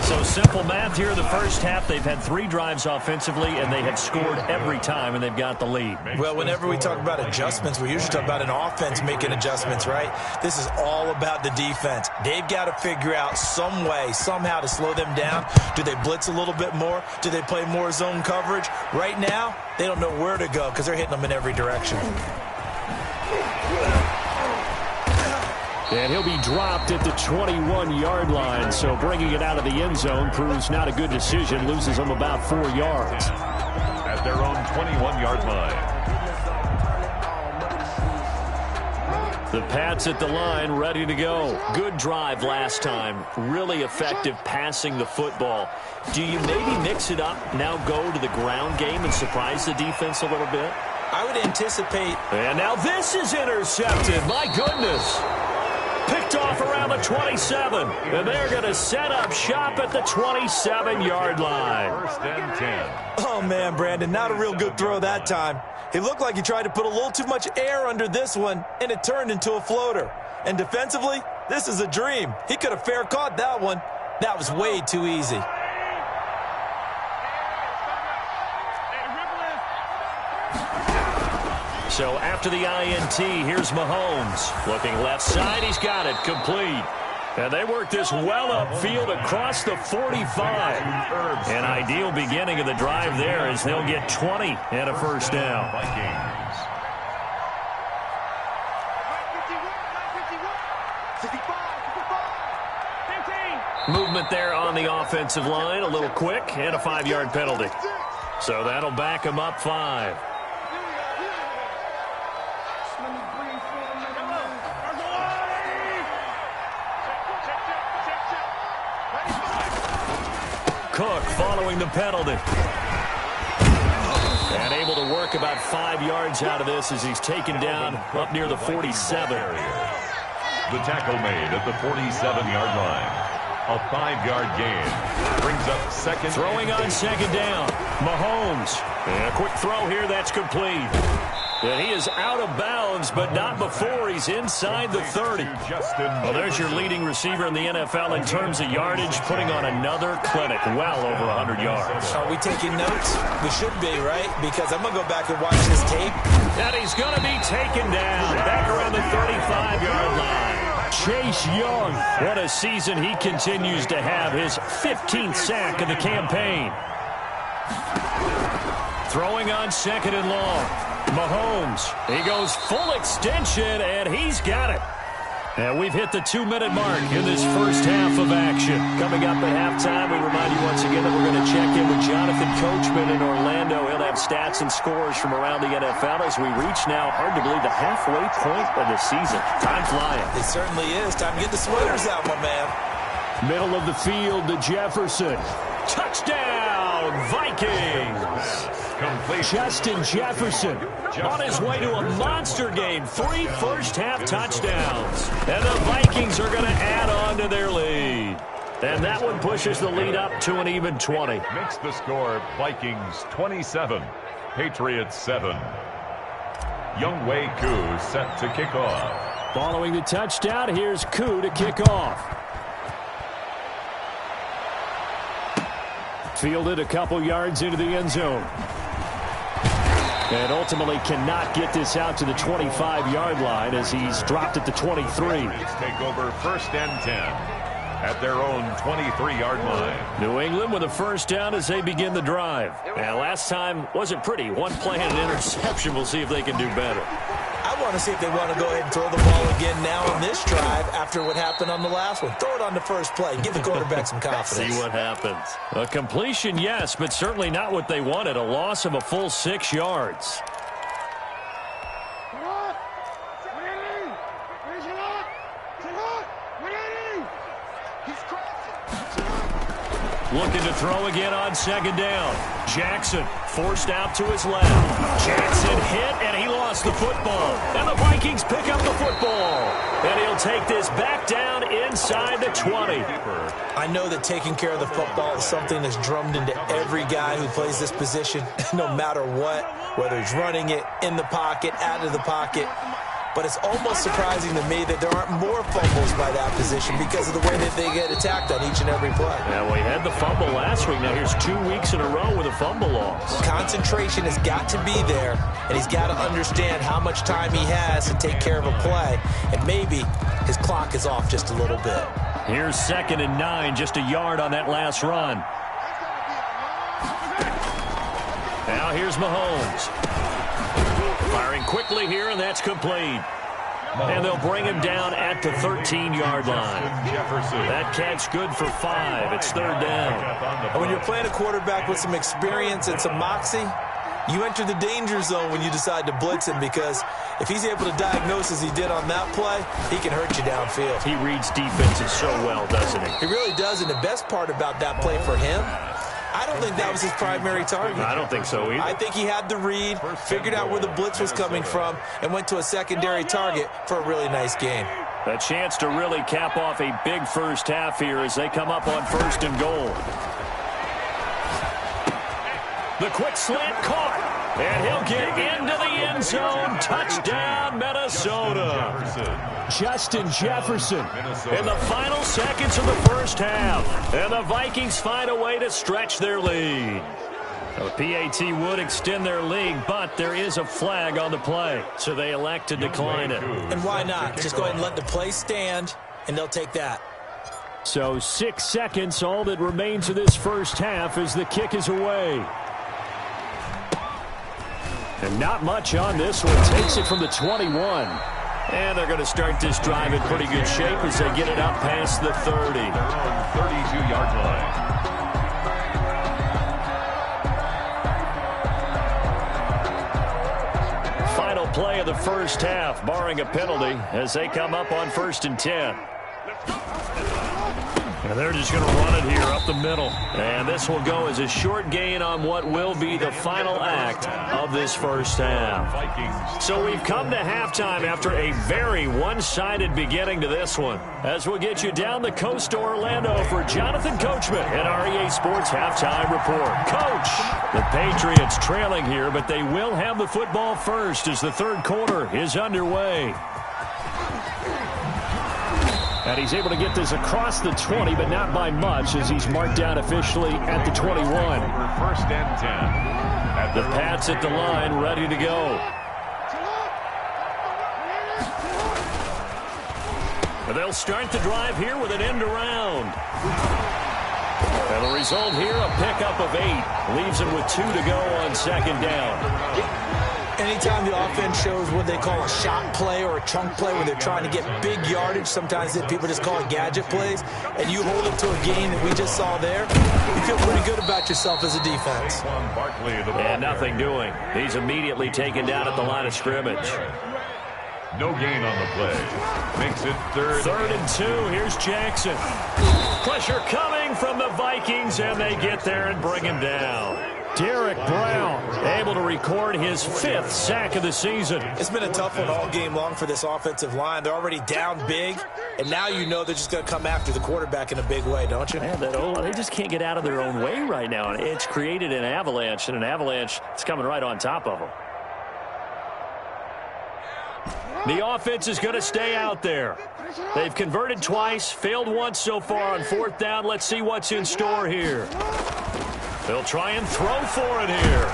So simple math here in the first half. They've had 3 drives offensively, and they have scored every time, and they've got the lead. Well, whenever we talk about adjustments, we usually talk about an offense making adjustments, right? This is all about the defense. They've got to figure out some way, somehow to slow them down. Do they blitz a little bit more? Do they play more zone coverage? Right now, they don't know where to go because they're hitting them in every direction. And he'll be dropped at the 21-yard line, so bringing it out of the end zone proves not a good decision, loses them about 4 yards. At their own 21-yard line. The Pats at the line, ready to go. Good drive last time. Really effective passing the football. Do you maybe mix it up, now go to the ground game and surprise the defense a little bit? I would anticipate. And now this is intercepted. My goodness. Picked off around the 27. And they're going to set up shop at the 27-yard line. First and 10. Oh, man, Brandon, not a real good throw that time. It looked like he tried to put a little too much air under this one, and it turned into a floater. And defensively, this is a dream. He could have fair caught that one. That was way too easy. So after the INT, here's Mahomes. Looking left side, he's got it, complete. And they work this well upfield across the 45. An ideal beginning of the drive there as they'll get 20 and a first down. Movement there on the offensive line, a little quick, and a 5-yard penalty. So that'll back him up 5. Cook following the penalty. And able to work about 5 yards out of this as he's taken down up near the 47. The tackle made at the 47-yard line. A 5-yard gain. Brings up second. Throwing on second down. Mahomes. And a quick throw here that's complete. And he is out of bounds, but not before he's inside the 30. Well, there's your leading receiver in the NFL in terms of yardage, putting on another clinic, well over 100 yards. Are we taking notes? We should be, right? Because I'm going to go back and watch this tape. And he's going to be taken down back around the 35-yard line. Chase Young, what a season he continues to have, his 15th sack of the campaign. Throwing on second and long. Mahomes, he goes full extension, and he's got it. And we've hit the 2-minute mark in this first half of action. Coming up at halftime, we remind you once again that we're going to check in with Jonathan Coachman in Orlando. He'll have stats and scores from around the NFL as we reach now, hard to believe, the halfway point of the season. Time flying. It certainly is. Time to get the sweaters out, my man. Middle of the field to Jefferson. Touchdown, Vikings! Justin Jefferson on his way to a monster game. 3 first-half touchdowns. And the Vikings are going to add on to their lead. And that one pushes the lead up to an even 20. Makes the score Vikings 27, Patriots 7. Younghoe Koo set to kick off. Following the touchdown, here's Koo to kick off. Fielded a couple yards into the end zone. And ultimately cannot get this out to the 25-yard line as he's dropped at the 23. Take over 1st and 10 at their own 23-yard line. New England with a first down as they begin the drive. And last time wasn't pretty. One play and an interception. We'll see if they can do better. I want to see if they want to go ahead and throw the ball again now on this drive after what happened on the last one. Throw it on the first play. Give the quarterback some confidence. See what happens. A completion, yes, but certainly not what they wanted. A loss of a full 6 yards. Looking to throw again on second down. Jackson forced out to his left. Jackson hit, and he lost the football. And the Vikings pick up the football. And he'll take this back down inside the 20. I know that taking care of the football is something that's drummed into every guy who plays this position, no matter what, whether he's running it, in the pocket, out of the pocket. But it's almost surprising to me that there aren't more fumbles by that position because of the way that they get attacked on each and every play. Yeah, we had the fumble last week. Now here's 2 weeks in a row with a fumble loss. Concentration has got to be there, and he's got to understand how much time he has to take care of a play. And maybe his clock is off just a little bit. Here's 2nd and 9, just a yard on that last run. Now here's Mahomes. Firing quickly here, and that's complete. And they'll bring him down at the 13-yard line. That catch good for 5. It's 3rd down. And when you're playing a quarterback with some experience and some moxie, you enter the danger zone when you decide to blitz him, because if he's able to diagnose as he did on that play, he can hurt you downfield. He reads defenses so well, doesn't he? He really does, and the best part about that play for him, I don't think that was his primary target. I don't think so either. I think he had the read, figured out where the blitz was coming from, and went to a secondary target for a really nice game. A chance to really cap off a big first half here as they come up on 1st and goal. The quick slant caught. And he'll get into the end zone. Touchdown, Minnesota. Justin Jefferson. In the final seconds of the first half. And the Vikings find a way to stretch their lead. The PAT would extend their lead, but there is a flag on the play. So they elect to decline it. And why not? Just go ahead and let the play stand, and they'll take that. So 6 seconds, all that remains of this first half as the kick is away. And not much on this one. Takes it from the 21. And they're going to start this drive in pretty good shape as they get it up past the 30. Their own 32-yard line. Final play of the first half, barring a penalty, as they come up on 1st and 10. And they're just going to run it here up the middle. And this will go as a short gain on what will be the final act of this first half. So we've come to halftime after a very one-sided beginning to this one. As we'll get you down the coast to Orlando for Jonathan Coachman at our EA Sports Halftime Report. Coach, the Patriots trailing here, but they will have the football first as the third quarter is underway. And he's able to get this across the 20, but not by much as he's marked down officially at the 21. First and 10. The Pats at the line, ready to go. But they'll start the drive here with an end around. And the result here, a pickup of 8. Leaves them with 2 to go on second down. Anytime the offense shows what they call a shot play or a chunk play where they're trying to get big yardage, sometimes people just call it gadget plays, and you hold it to a gain that we just saw there, you feel pretty good about yourself as a defense. And nothing doing. He's immediately taken down at the line of scrimmage. No gain on the play. Makes it third and 2. Here's Jackson. Pressure coming from the Vikings, and they get there and bring him down. Derek Brown able to record his 5th sack of the season. It's been a tough one all game long for this offensive line. They're already down big, and now you know they're just going to come after the quarterback in a big way, don't you? Man, they just can't get out of their own way right now. It's created an avalanche, and an avalanche is coming right on top of them. The offense is going to stay out there. They've converted twice, failed once so far on 4th down. Let's see what's in store here. They'll try and throw for it here.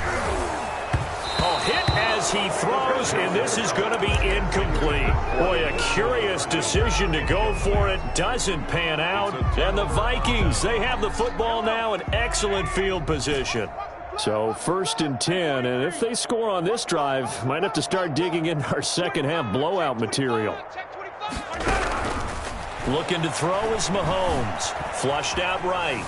A hit as he throws, and this is going to be incomplete. Boy, a curious decision to go for it. Doesn't pan out. And the Vikings, they have the football now in excellent field position. So 1st and 10, and if they score on this drive, might have to start digging in our second half blowout material. Looking to throw is Mahomes. Flushed out right.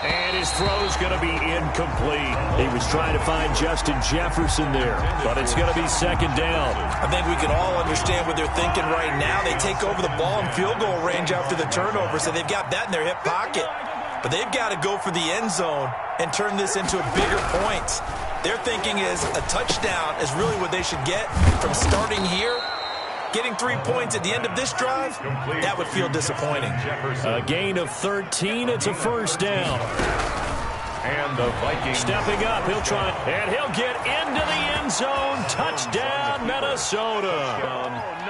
And his throw's going to be incomplete. He was trying to find Justin Jefferson there, but it's going to be second down. I think we can all understand what they're thinking right now. They take over the ball in field goal range after the turnover, so they've got that in their hip pocket. But they've got to go for the end zone and turn this into a bigger point. Their thinking is a touchdown is really what they should get from starting here. Getting 3 points at the end of this drive, that would feel disappointing. A gain of 13. It's a first down. And the Vikings stepping up. He'll try, and he'll get into the end zone. Touchdown, Minnesota.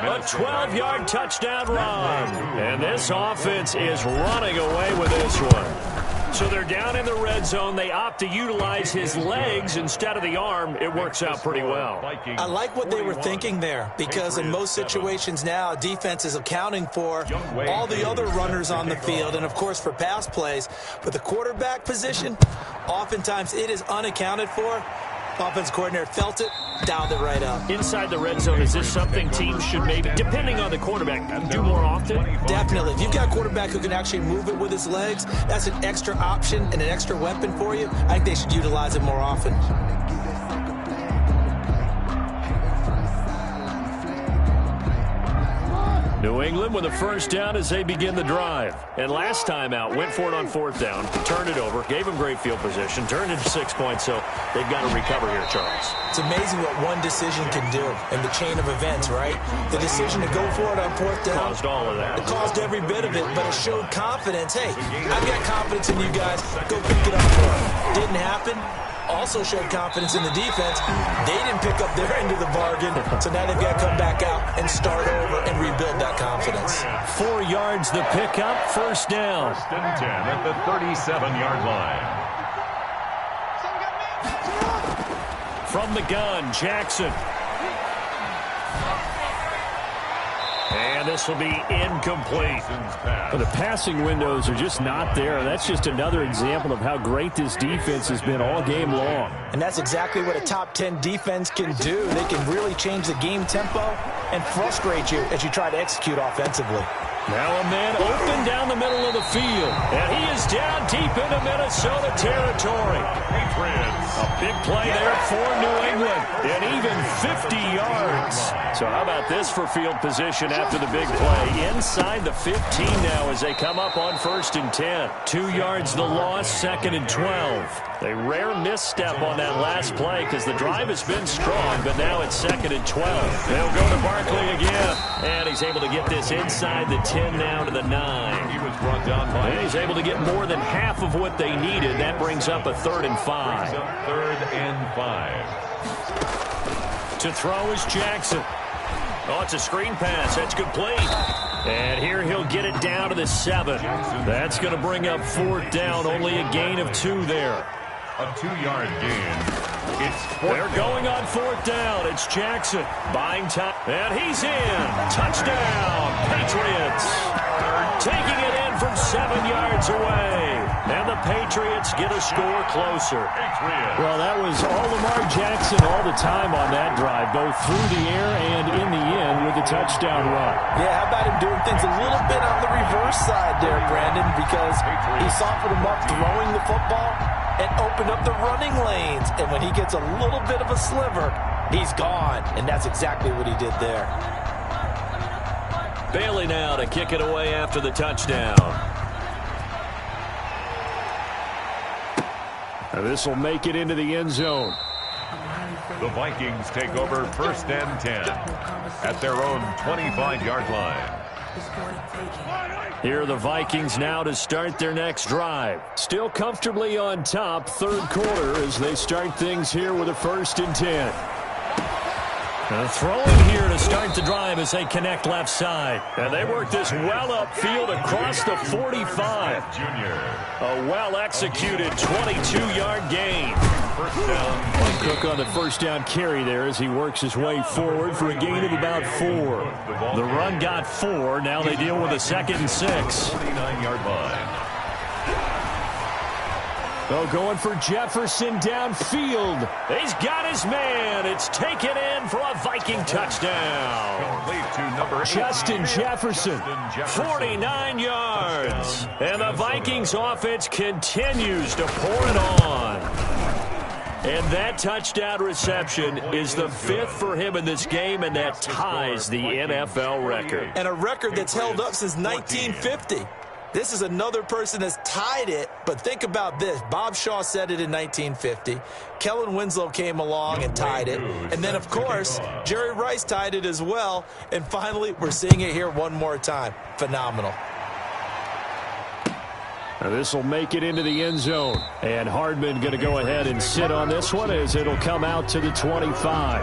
A 12-yard touchdown run. And this offense is running away with this one. So they're down in the red zone. They opt to utilize his legs instead of the arm. It works out pretty well. I like what they were thinking there, because in most situations now, defense is accounting for all the other runners on the field and, of course, for pass plays. But the quarterback position, oftentimes it is unaccounted for. Offense coordinator felt it, dialed it right up. Inside the red zone, is this something teams should maybe, depending on the quarterback, do more often? Definitely. If you've got a quarterback who can actually move it with his legs, that's an extra option and an extra weapon for you. I think they should utilize it more often. New England with a first down as they begin the drive. And last time out, went for it on 4th down, turned it over, gave them great field position, turned it to 6 points, so they've got to recover here, Charles. It's amazing what one decision can do in the chain of events, right? The decision to go for it on 4th down. Caused all of that. It caused every bit of it, but it showed confidence. Hey, I've got confidence in you guys. Go pick it up for it. Didn't happen. Also showed confidence in the defense. They didn't pick up their end of the bargain, so now they've got to come back out and start over and rebuild that confidence. 4 yards the pickup, first down. 1st and 10 at the 37-yard line. From the gun, Jackson. And this will be incomplete. But the passing windows are just not there. That's just another example of how great this defense has been all game long. And that's exactly what a top 10 defense can do. They can really change the game tempo and frustrate you as you try to execute offensively. Now a man open down the middle of the field. And he is down deep into Minnesota territory. A big play there for New England. And even 50 yards. So how about this for field position after the big play? Inside the 15 now as they come up on 1st and 10. 2 yards the loss, 2nd and 12. A rare misstep on that last play because the drive has been strong, but now it's 2nd and 12. They'll go to Barkley again. And he's able to get this inside the 10 now to the 9. He was brought down by. And he's able to get more than half of what they needed. That brings up a 3rd and 5. 3rd and 5. To throw is Jackson. Oh, it's a screen pass. That's complete. And here he'll get it down to the 7. That's going to bring up 4th down. Only a gain of 2 there. A 2-yard gain. They're going on 4th down. It's Jackson buying time. And he's in. Touchdown, Patriots. Taking it in from 7 yards away. And the Patriots get a score closer. Well, that was all Lamar Jackson all the time on that drive, both through the air and in the end with a touchdown run. Yeah, how about him doing things a little bit on the reverse side there, Brandon, because he softened him up throwing the football and opened up the running lanes. And when he gets a little bit of a sliver, he's gone. And that's exactly what he did there. Bailey now to kick it away after the touchdown. This will make it into the end zone. The Vikings take over 1st and 10 at their own 25-yard line. Here are the Vikings now to start their next drive. Still comfortably on top, 3rd quarter as they start things here with a 1st and 10. Throwing here to start the drive as they connect left side. And they work this well upfield across the 45. A well-executed 22-yard gain. Cook on the 1st down carry there as he works his way forward for a gain of about 4. The run got 4. Now they deal with a 2nd and 6. 49-yard line. Oh, going for Jefferson downfield. He's got his man. It's taken in for a Viking touchdown. Justin Jefferson, 49 yards. And the Vikings offense continues to pour it on. And that touchdown reception is the 5th for him in this game, and that ties the NFL record. And a record that's held up since 1950. This is another person that's tied it, but think about this. Bob Shaw said it in 1950. Kellen Winslow came along and tied it. And then, of course, Jerry Rice tied it as well. And finally, we're seeing it here one more time. Phenomenal. Now this will make it into the end zone. And Hardman going to go ahead and sit on this one as it'll come out to the 25.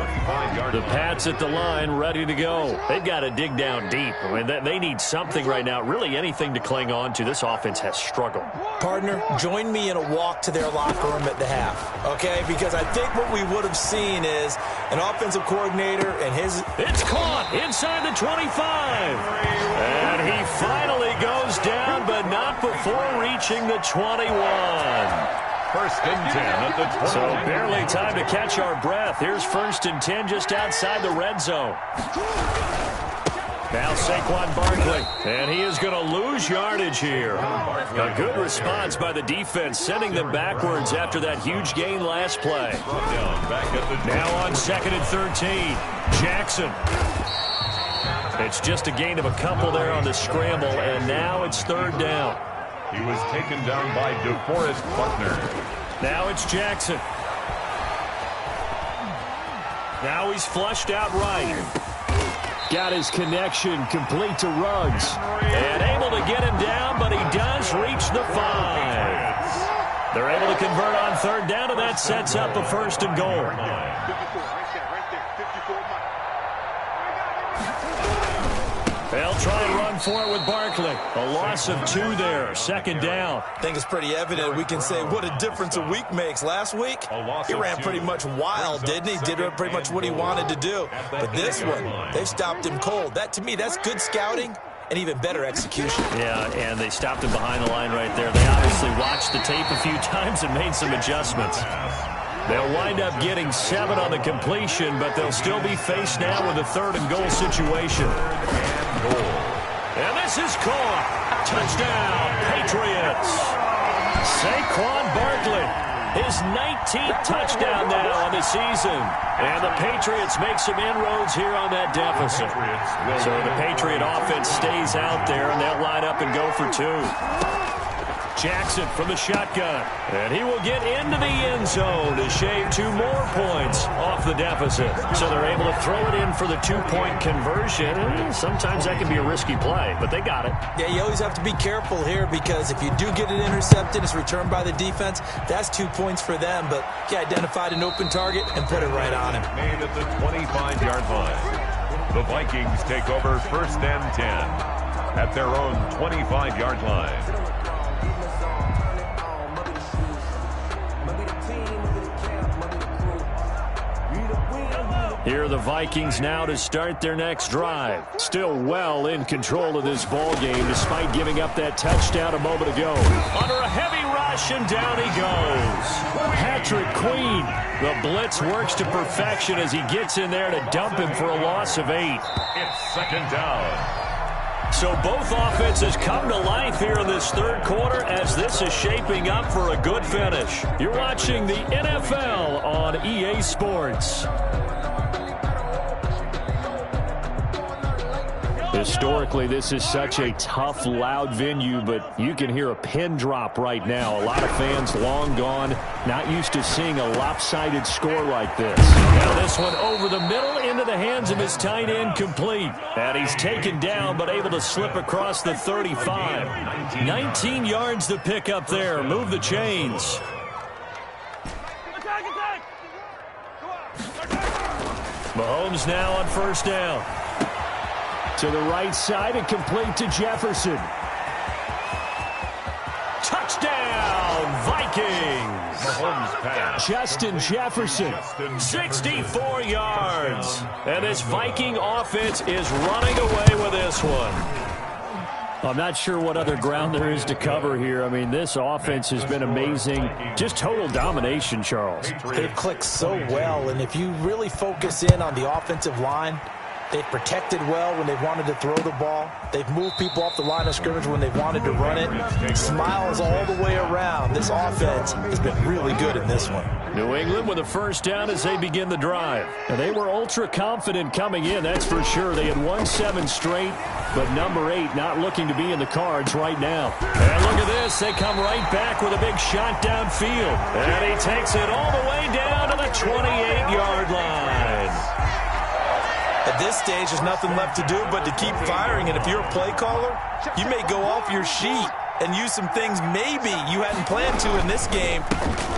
The Pats at the line ready to go. They've got to dig down deep. I mean, they need something right now, really anything to cling on to. This offense has struggled. Partner, join me in a walk to their locker room at the half, okay? Because I think what we would have seen is an offensive coordinator and his... It's caught inside the 25. And he finally goes down, but not before reaching the 21. 1st and 10 at the 20. So barely time to catch our breath. Here's 1st and 10 just outside the red zone. Now Saquon Barkley, and he is going to lose yardage here. A good response by the defense, sending them backwards after that huge gain last play. Now on 2nd and 13, Jackson. It's just a gain of a couple there on the scramble, and now it's 3rd down. He was taken down by DeForest Buckner. Now it's Jackson. Now he's flushed out right. Got his connection complete to Ruggs. And able to get him down, but he does reach the 5. They're able to convert on 3rd down, and that sets up a 1st and goal. They'll try and run for it with Barkley. A loss of 2 there. Second down. I think it's pretty evident. We can say what a difference a week makes. Last week, he ran pretty much wild, didn't he? Did pretty much what he wanted to do. But this one, they stopped him cold. That, to me, that's good scouting and even better execution. Yeah, and they stopped him behind the line right there. They obviously watched the tape a few times and made some adjustments. They'll wind up getting 7 on the completion, but they'll still be faced now with a 3rd and goal situation. And this is caught. Touchdown, Patriots. Saquon Barkley, his 19th touchdown now on the season. And the Patriots make some inroads here on that deficit. So the Patriot offense stays out there, and they'll line up and go for 2. Jackson from the shotgun, and he will get into the end zone to shave 2 more points off the deficit. So they're able to throw it in for the 2-point conversion. Sometimes that can be a risky play, but they got it. Yeah, you always have to be careful here because if you do get it intercepted, it's returned by the defense, that's 2 points for them. But he identified an open target and put it right on him. Made at the 25-yard line. The Vikings take over 1st and 10 at their own 25-yard line. Here are the Vikings now to start their next drive. Still well in control of this ball game despite giving up that touchdown a moment ago. Under a heavy rush, and down he goes. Patrick Queen. The blitz works to perfection as he gets in there to dump him for a loss of 8. It's 2nd down. So both offenses come to life here in this 3rd quarter as this is shaping up for a good finish. You're watching the NFL on EA Sports. Historically, this is such a tough, loud venue, but you can hear a pin drop right now. A lot of fans long gone, not used to seeing a lopsided score like this. Now this one over the middle into the hands of his tight end, complete. And he's taken down, but able to slip across the 35. 19 yards to pick up there. Move the chains. Mahomes now on 1st down. To the right side and complete to Jefferson. Touchdown, Vikings. Mahomes pass. Justin Jefferson, 64 yards. And this Viking offense is running away with this one. I'm not sure what other ground there is to cover here. I mean, this offense has been amazing. Just total domination, Charles. They've clicked so well, and if you really focus in on the offensive line, they've protected well when they've wanted to throw the ball. They've moved people off the line of scrimmage when they've wanted to run it. Smiles all the way around. This offense has been really good in this one. New England with a 1st down as they begin the drive. And they were ultra confident coming in, that's for sure. They had won 7 straight, but number 8 not looking to be in the cards right now. And look at this. They come right back with a big shot downfield. And he takes it all the way down to the 28-yard line. At this stage, there's nothing left to do but to keep firing. And if you're a play caller, you may go off your sheet and use some things maybe you hadn't planned to in this game.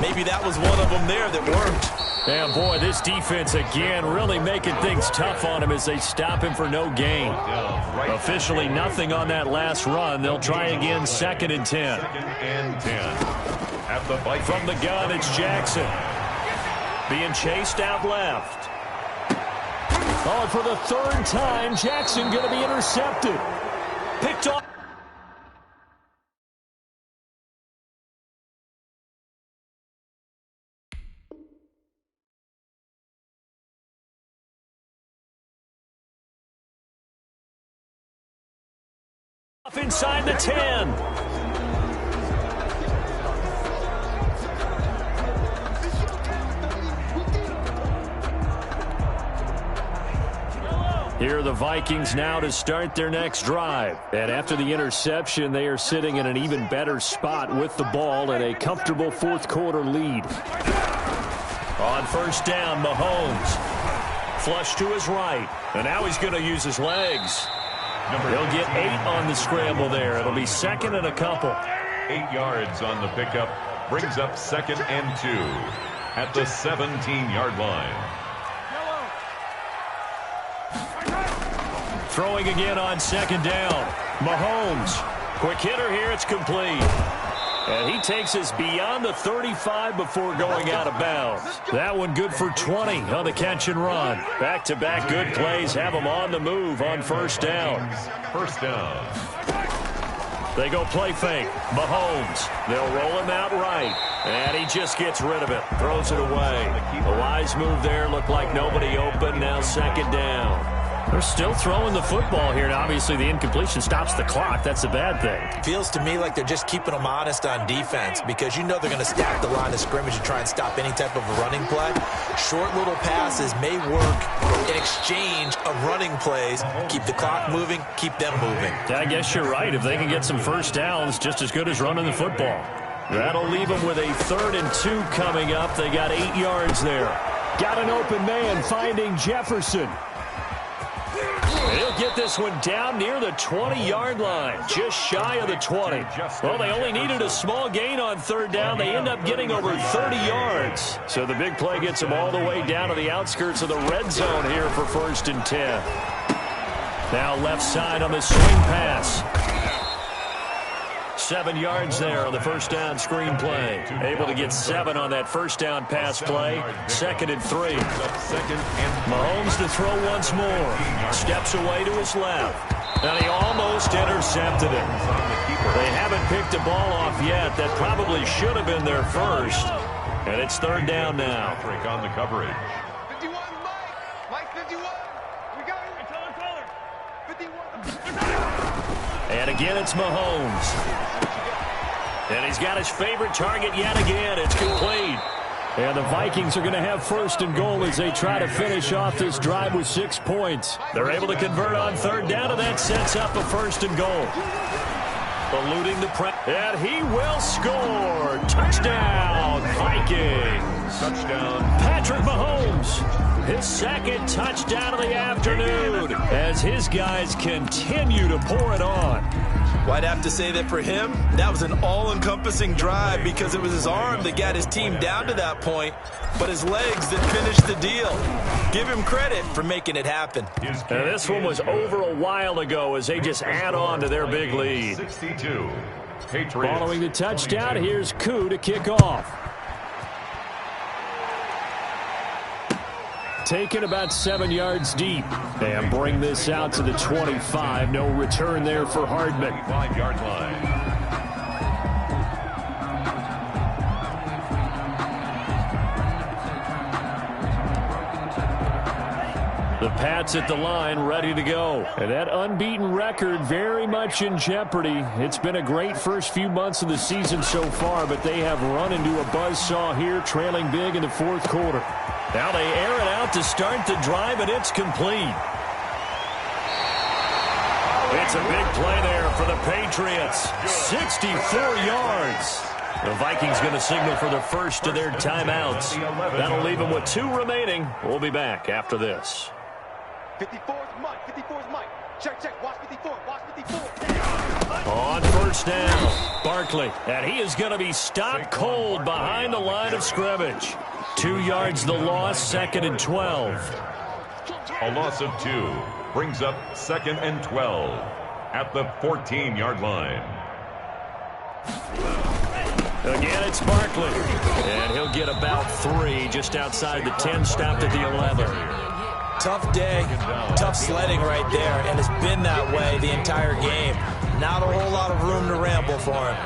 Maybe that was one of them there that worked. And boy, this defense again really making things tough on him as they stop him for no gain. Officially nothing on that last run. They'll try again 2nd and 10. 2nd and 10. At the Vikings. From the gun, it's Jackson. Being chased out left. Oh, for the 3rd time, Jackson going to be intercepted. Picked off. Inside the 10. Here are the Vikings now to start their next drive. And after the interception, they are sitting in an even better spot with the ball and a comfortable 4th quarter lead. On 1st down, Mahomes. Flush to his right. And now he's going to use his legs. He'll get 8 on the scramble there. It'll be 2nd and a couple. 8 yards on the pickup. Brings up 2nd and 2 at the 17-yard line. Throwing again on second down. Mahomes. Quick hitter here. It's complete. And he takes us beyond the 35 before going out of bounds. That one good for 20 on the catch and run. Back-to-back good plays have them on the move on first down. First down. They go play fake. Mahomes. They'll roll him out right. And he just gets rid of it. Throws it away. A wise move there. Looked like nobody open. Now second down. They're still throwing the football here. And obviously, the incompletion stops the clock. That's a bad thing. Feels to me like they're just keeping them honest on defense because you know they're going to stack the line of scrimmage and try and stop any type of a running play. Short little passes may work in exchange of running plays. Keep the clock moving, keep them moving. I guess you're right. If they can get some first downs, just as good as running the football. That'll leave them with a 3rd and 2 coming up. They got 8 yards there. Got an open man finding Jefferson. He'll get this one down near the 20-yard line, just shy of the 20. Well, they only needed a small gain on 3rd down. They end up getting over 30 yards. So the big play gets them all the way down to the outskirts of the red zone here for 1st and 10. Now left side on the swing pass. 7 yards there on the first down screen play. Able to get 7 on that first down pass play. 2nd and 3. Mahomes to throw once more. Steps away to his left. And he almost intercepted it. They haven't picked a ball off yet. That probably should have been their first. And it's 3rd down now. Break on the coverage. 51, Mike 51. We got it. Color. 51. And again, it's Mahomes. And he's got his favorite target yet again. It's complete. And the Vikings are going to have 1st and goal as they try to finish off this drive with 6 points. They're able to convert on 3rd down, and that sets up a 1st and goal. Eluding the press. And he will score. Touchdown, Vikings. Touchdown. Patrick Mahomes. His 2nd touchdown of the afternoon as his guys continue to pour it on. Well, I'd have to say that for him, that was an all-encompassing drive because it was his arm that got his team down to that point, but his legs that finished the deal. Give him credit for making it happen. And this one was over a while ago as they just add on to their big lead. 62. Patriots. Following the touchdown, here's Koo to kick off. Taken about 7 yards deep. And bring this out to the 25. No return there for Hardman. 5-yard line. The Pats at the line, ready to go. And that unbeaten record very much in jeopardy. It's been a great first few months of the season so far, but they have run into a buzzsaw here, trailing big in the 4th quarter. Now they air it out to start the drive, and it's complete. It's a big play there for the Patriots. 64 yards. The Vikings going to signal for the first of their timeouts. That'll leave them with 2 remaining. We'll be back after this. 54's Mike. 54's Mike. Check. Watch 54. Watch 54. On first down, Barkley. And he is going to be stopped cold behind the line of scrimmage. 2 yards the loss, 2nd and 12. A loss of 2 brings up 2nd and 12 at the 14-yard line. Again, it's Barkley. And he'll get about 3 just outside the 10, stopped at the 11. Tough day, tough sledding right there, and it's been that way the entire game. Not a whole lot of room to ramble for him.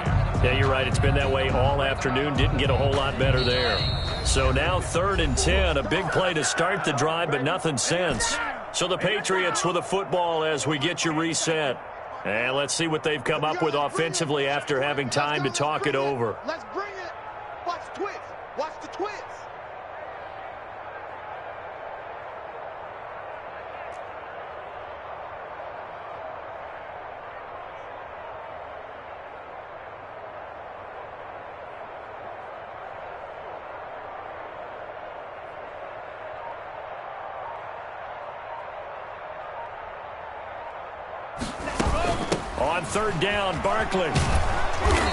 Yeah, you're right. It's been that way all afternoon. Didn't get a whole lot better there. So now 3rd and 10. A big play to start the drive, but nothing since. So the Patriots with the football as we get you reset. And let's see what they've come up with offensively after having time to talk it over. Let's bring it. Watch twist. Watch the twist. On 3rd down, Barkley.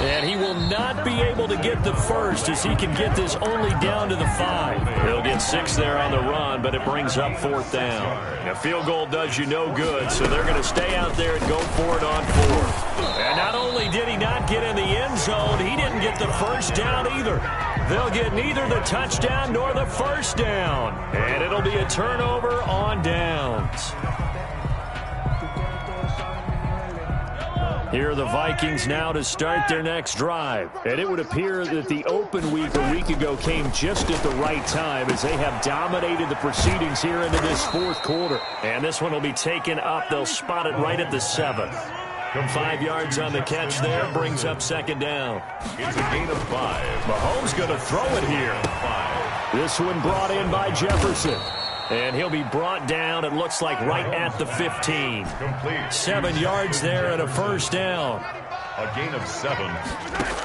And he will not be able to get the first as he can get this only down to the 5. He'll get 6 there on the run, but it brings up 4th down. A field goal does you no good, so they're going to stay out there and go for it on 4th. And not only did he not get in the end zone, he didn't get the first down either. They'll get neither the touchdown nor the first down. And it'll be a turnover on downs. Here are the Vikings now to start their next drive. And it would appear that the open week a week ago came just at the right time as they have dominated the proceedings here into this 4th quarter. And this one will be taken up. They'll spot it right at the 7. 5 yards on the catch there, brings up 2nd down. It's a gain of 5. Mahomes going to throw it here. 5. This one brought in by Jefferson. And he'll be brought down, it looks like, right at the 15. Complete. 7 yards there and a first down. A gain of 7.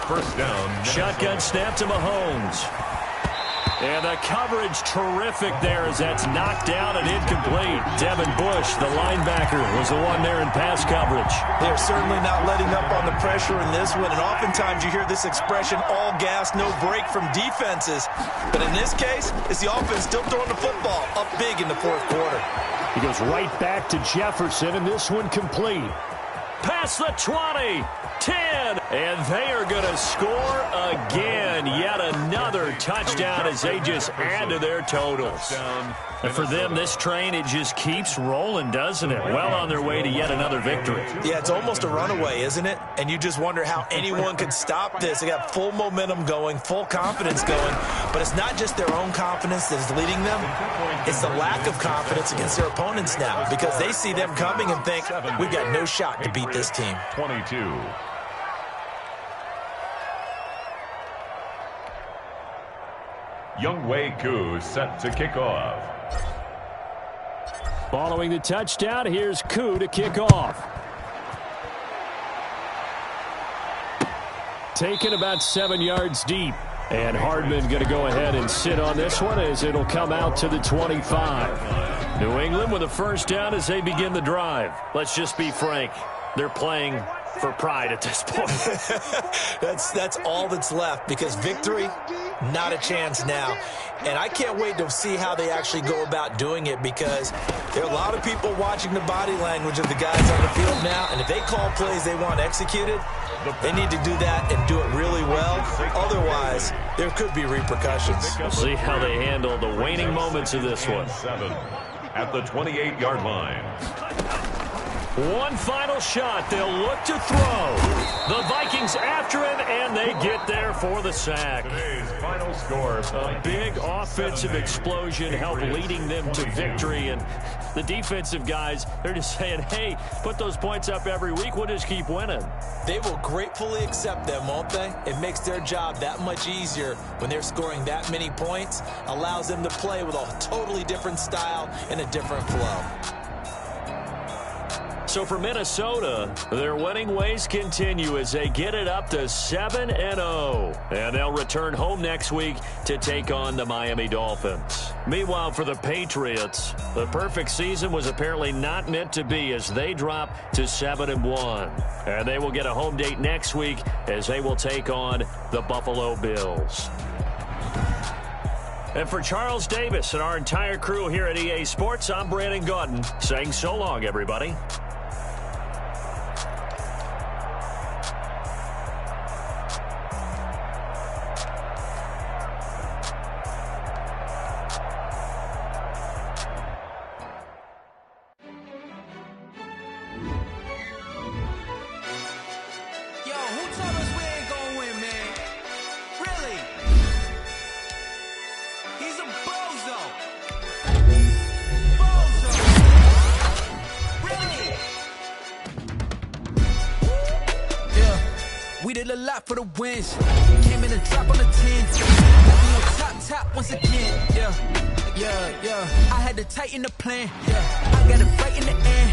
First down. Shotgun snap to Mahomes. And the coverage terrific there as that's knocked down and incomplete. Devin Bush, the linebacker, was the one there in pass coverage. They're certainly not letting up on the pressure in this one, and oftentimes you hear this expression, all gas, no break from defenses. But in this case, it's the offense still throwing the football up big in the 4th quarter. He goes right back to Jefferson, and this one complete. Past the 20, 10, and they are going to score again. Yet another touchdown as they just add to their totals. And for them, this train, it just keeps rolling, doesn't it? Well on their way to yet another victory. Yeah, it's almost a runaway, isn't it? And you just wonder how anyone could stop this. They got full momentum going, full confidence going. But it's not just their own confidence that is leading them. It's the lack of confidence against their opponents now because they see them coming and think, we've got no shot to beat this team. 22. Younghoe Koo set to kick off. Following the touchdown, here's Koo to kick off. Taken about 7 yards deep. And Hardman going to go ahead and sit on this one as it'll come out to the 25. New England with a first down as they begin the drive. Let's just be frank. They're playing for pride at this point. That's all that's left because victory, not a chance now. And I can't wait to see how they actually go about doing it because there are a lot of people watching the body language of the guys on the field now. And if they call plays they want executed, they need to do that and do it really well. Otherwise, there could be repercussions. We'll see how they handle the waning moments of this one. 7 at the 28-yard line. One final shot. They'll look to throw. The Vikings after him, and they get there for the sack. Today's final score. A big offensive explosion helped leading them to victory. And the defensive guys, they're just saying, hey, put those points up every week. We'll just keep winning. They will gratefully accept them, won't they? It makes their job that much easier when they're scoring that many points. Allows them to play with a totally different style and a different flow. So for Minnesota, their winning ways continue as they get it up to 7-0. And they'll return home next week to take on the Miami Dolphins. Meanwhile, for the Patriots, the perfect season was apparently not meant to be as they drop to 7-1. And they will get a home date next week as they will take on the Buffalo Bills. And for Charles Davis and our entire crew here at EA Sports, I'm Brandon Gaudin saying so long, everybody. For the wins, came in and drop on the 10. Let me on top once again. Yeah. I had to tighten the plan. I got it right in the end.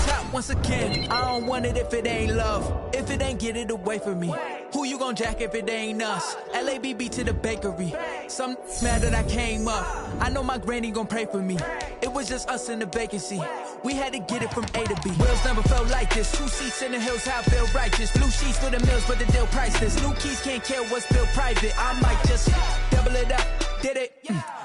Top once again, I don't want it if it ain't love. If it ain't, get it away from me. Who you gon' jack if it ain't us? LABB to the bakery. Some mad that I came up. I know my granny gon' pray for me. It was just us in the vacancy. We had to get it from A to B. Wheels never felt like this. 2 seats in the hills, how I feel righteous. Blue sheets for the mills, but the deal priceless. New keys can't kill what's built private. I might just double it up. Did it?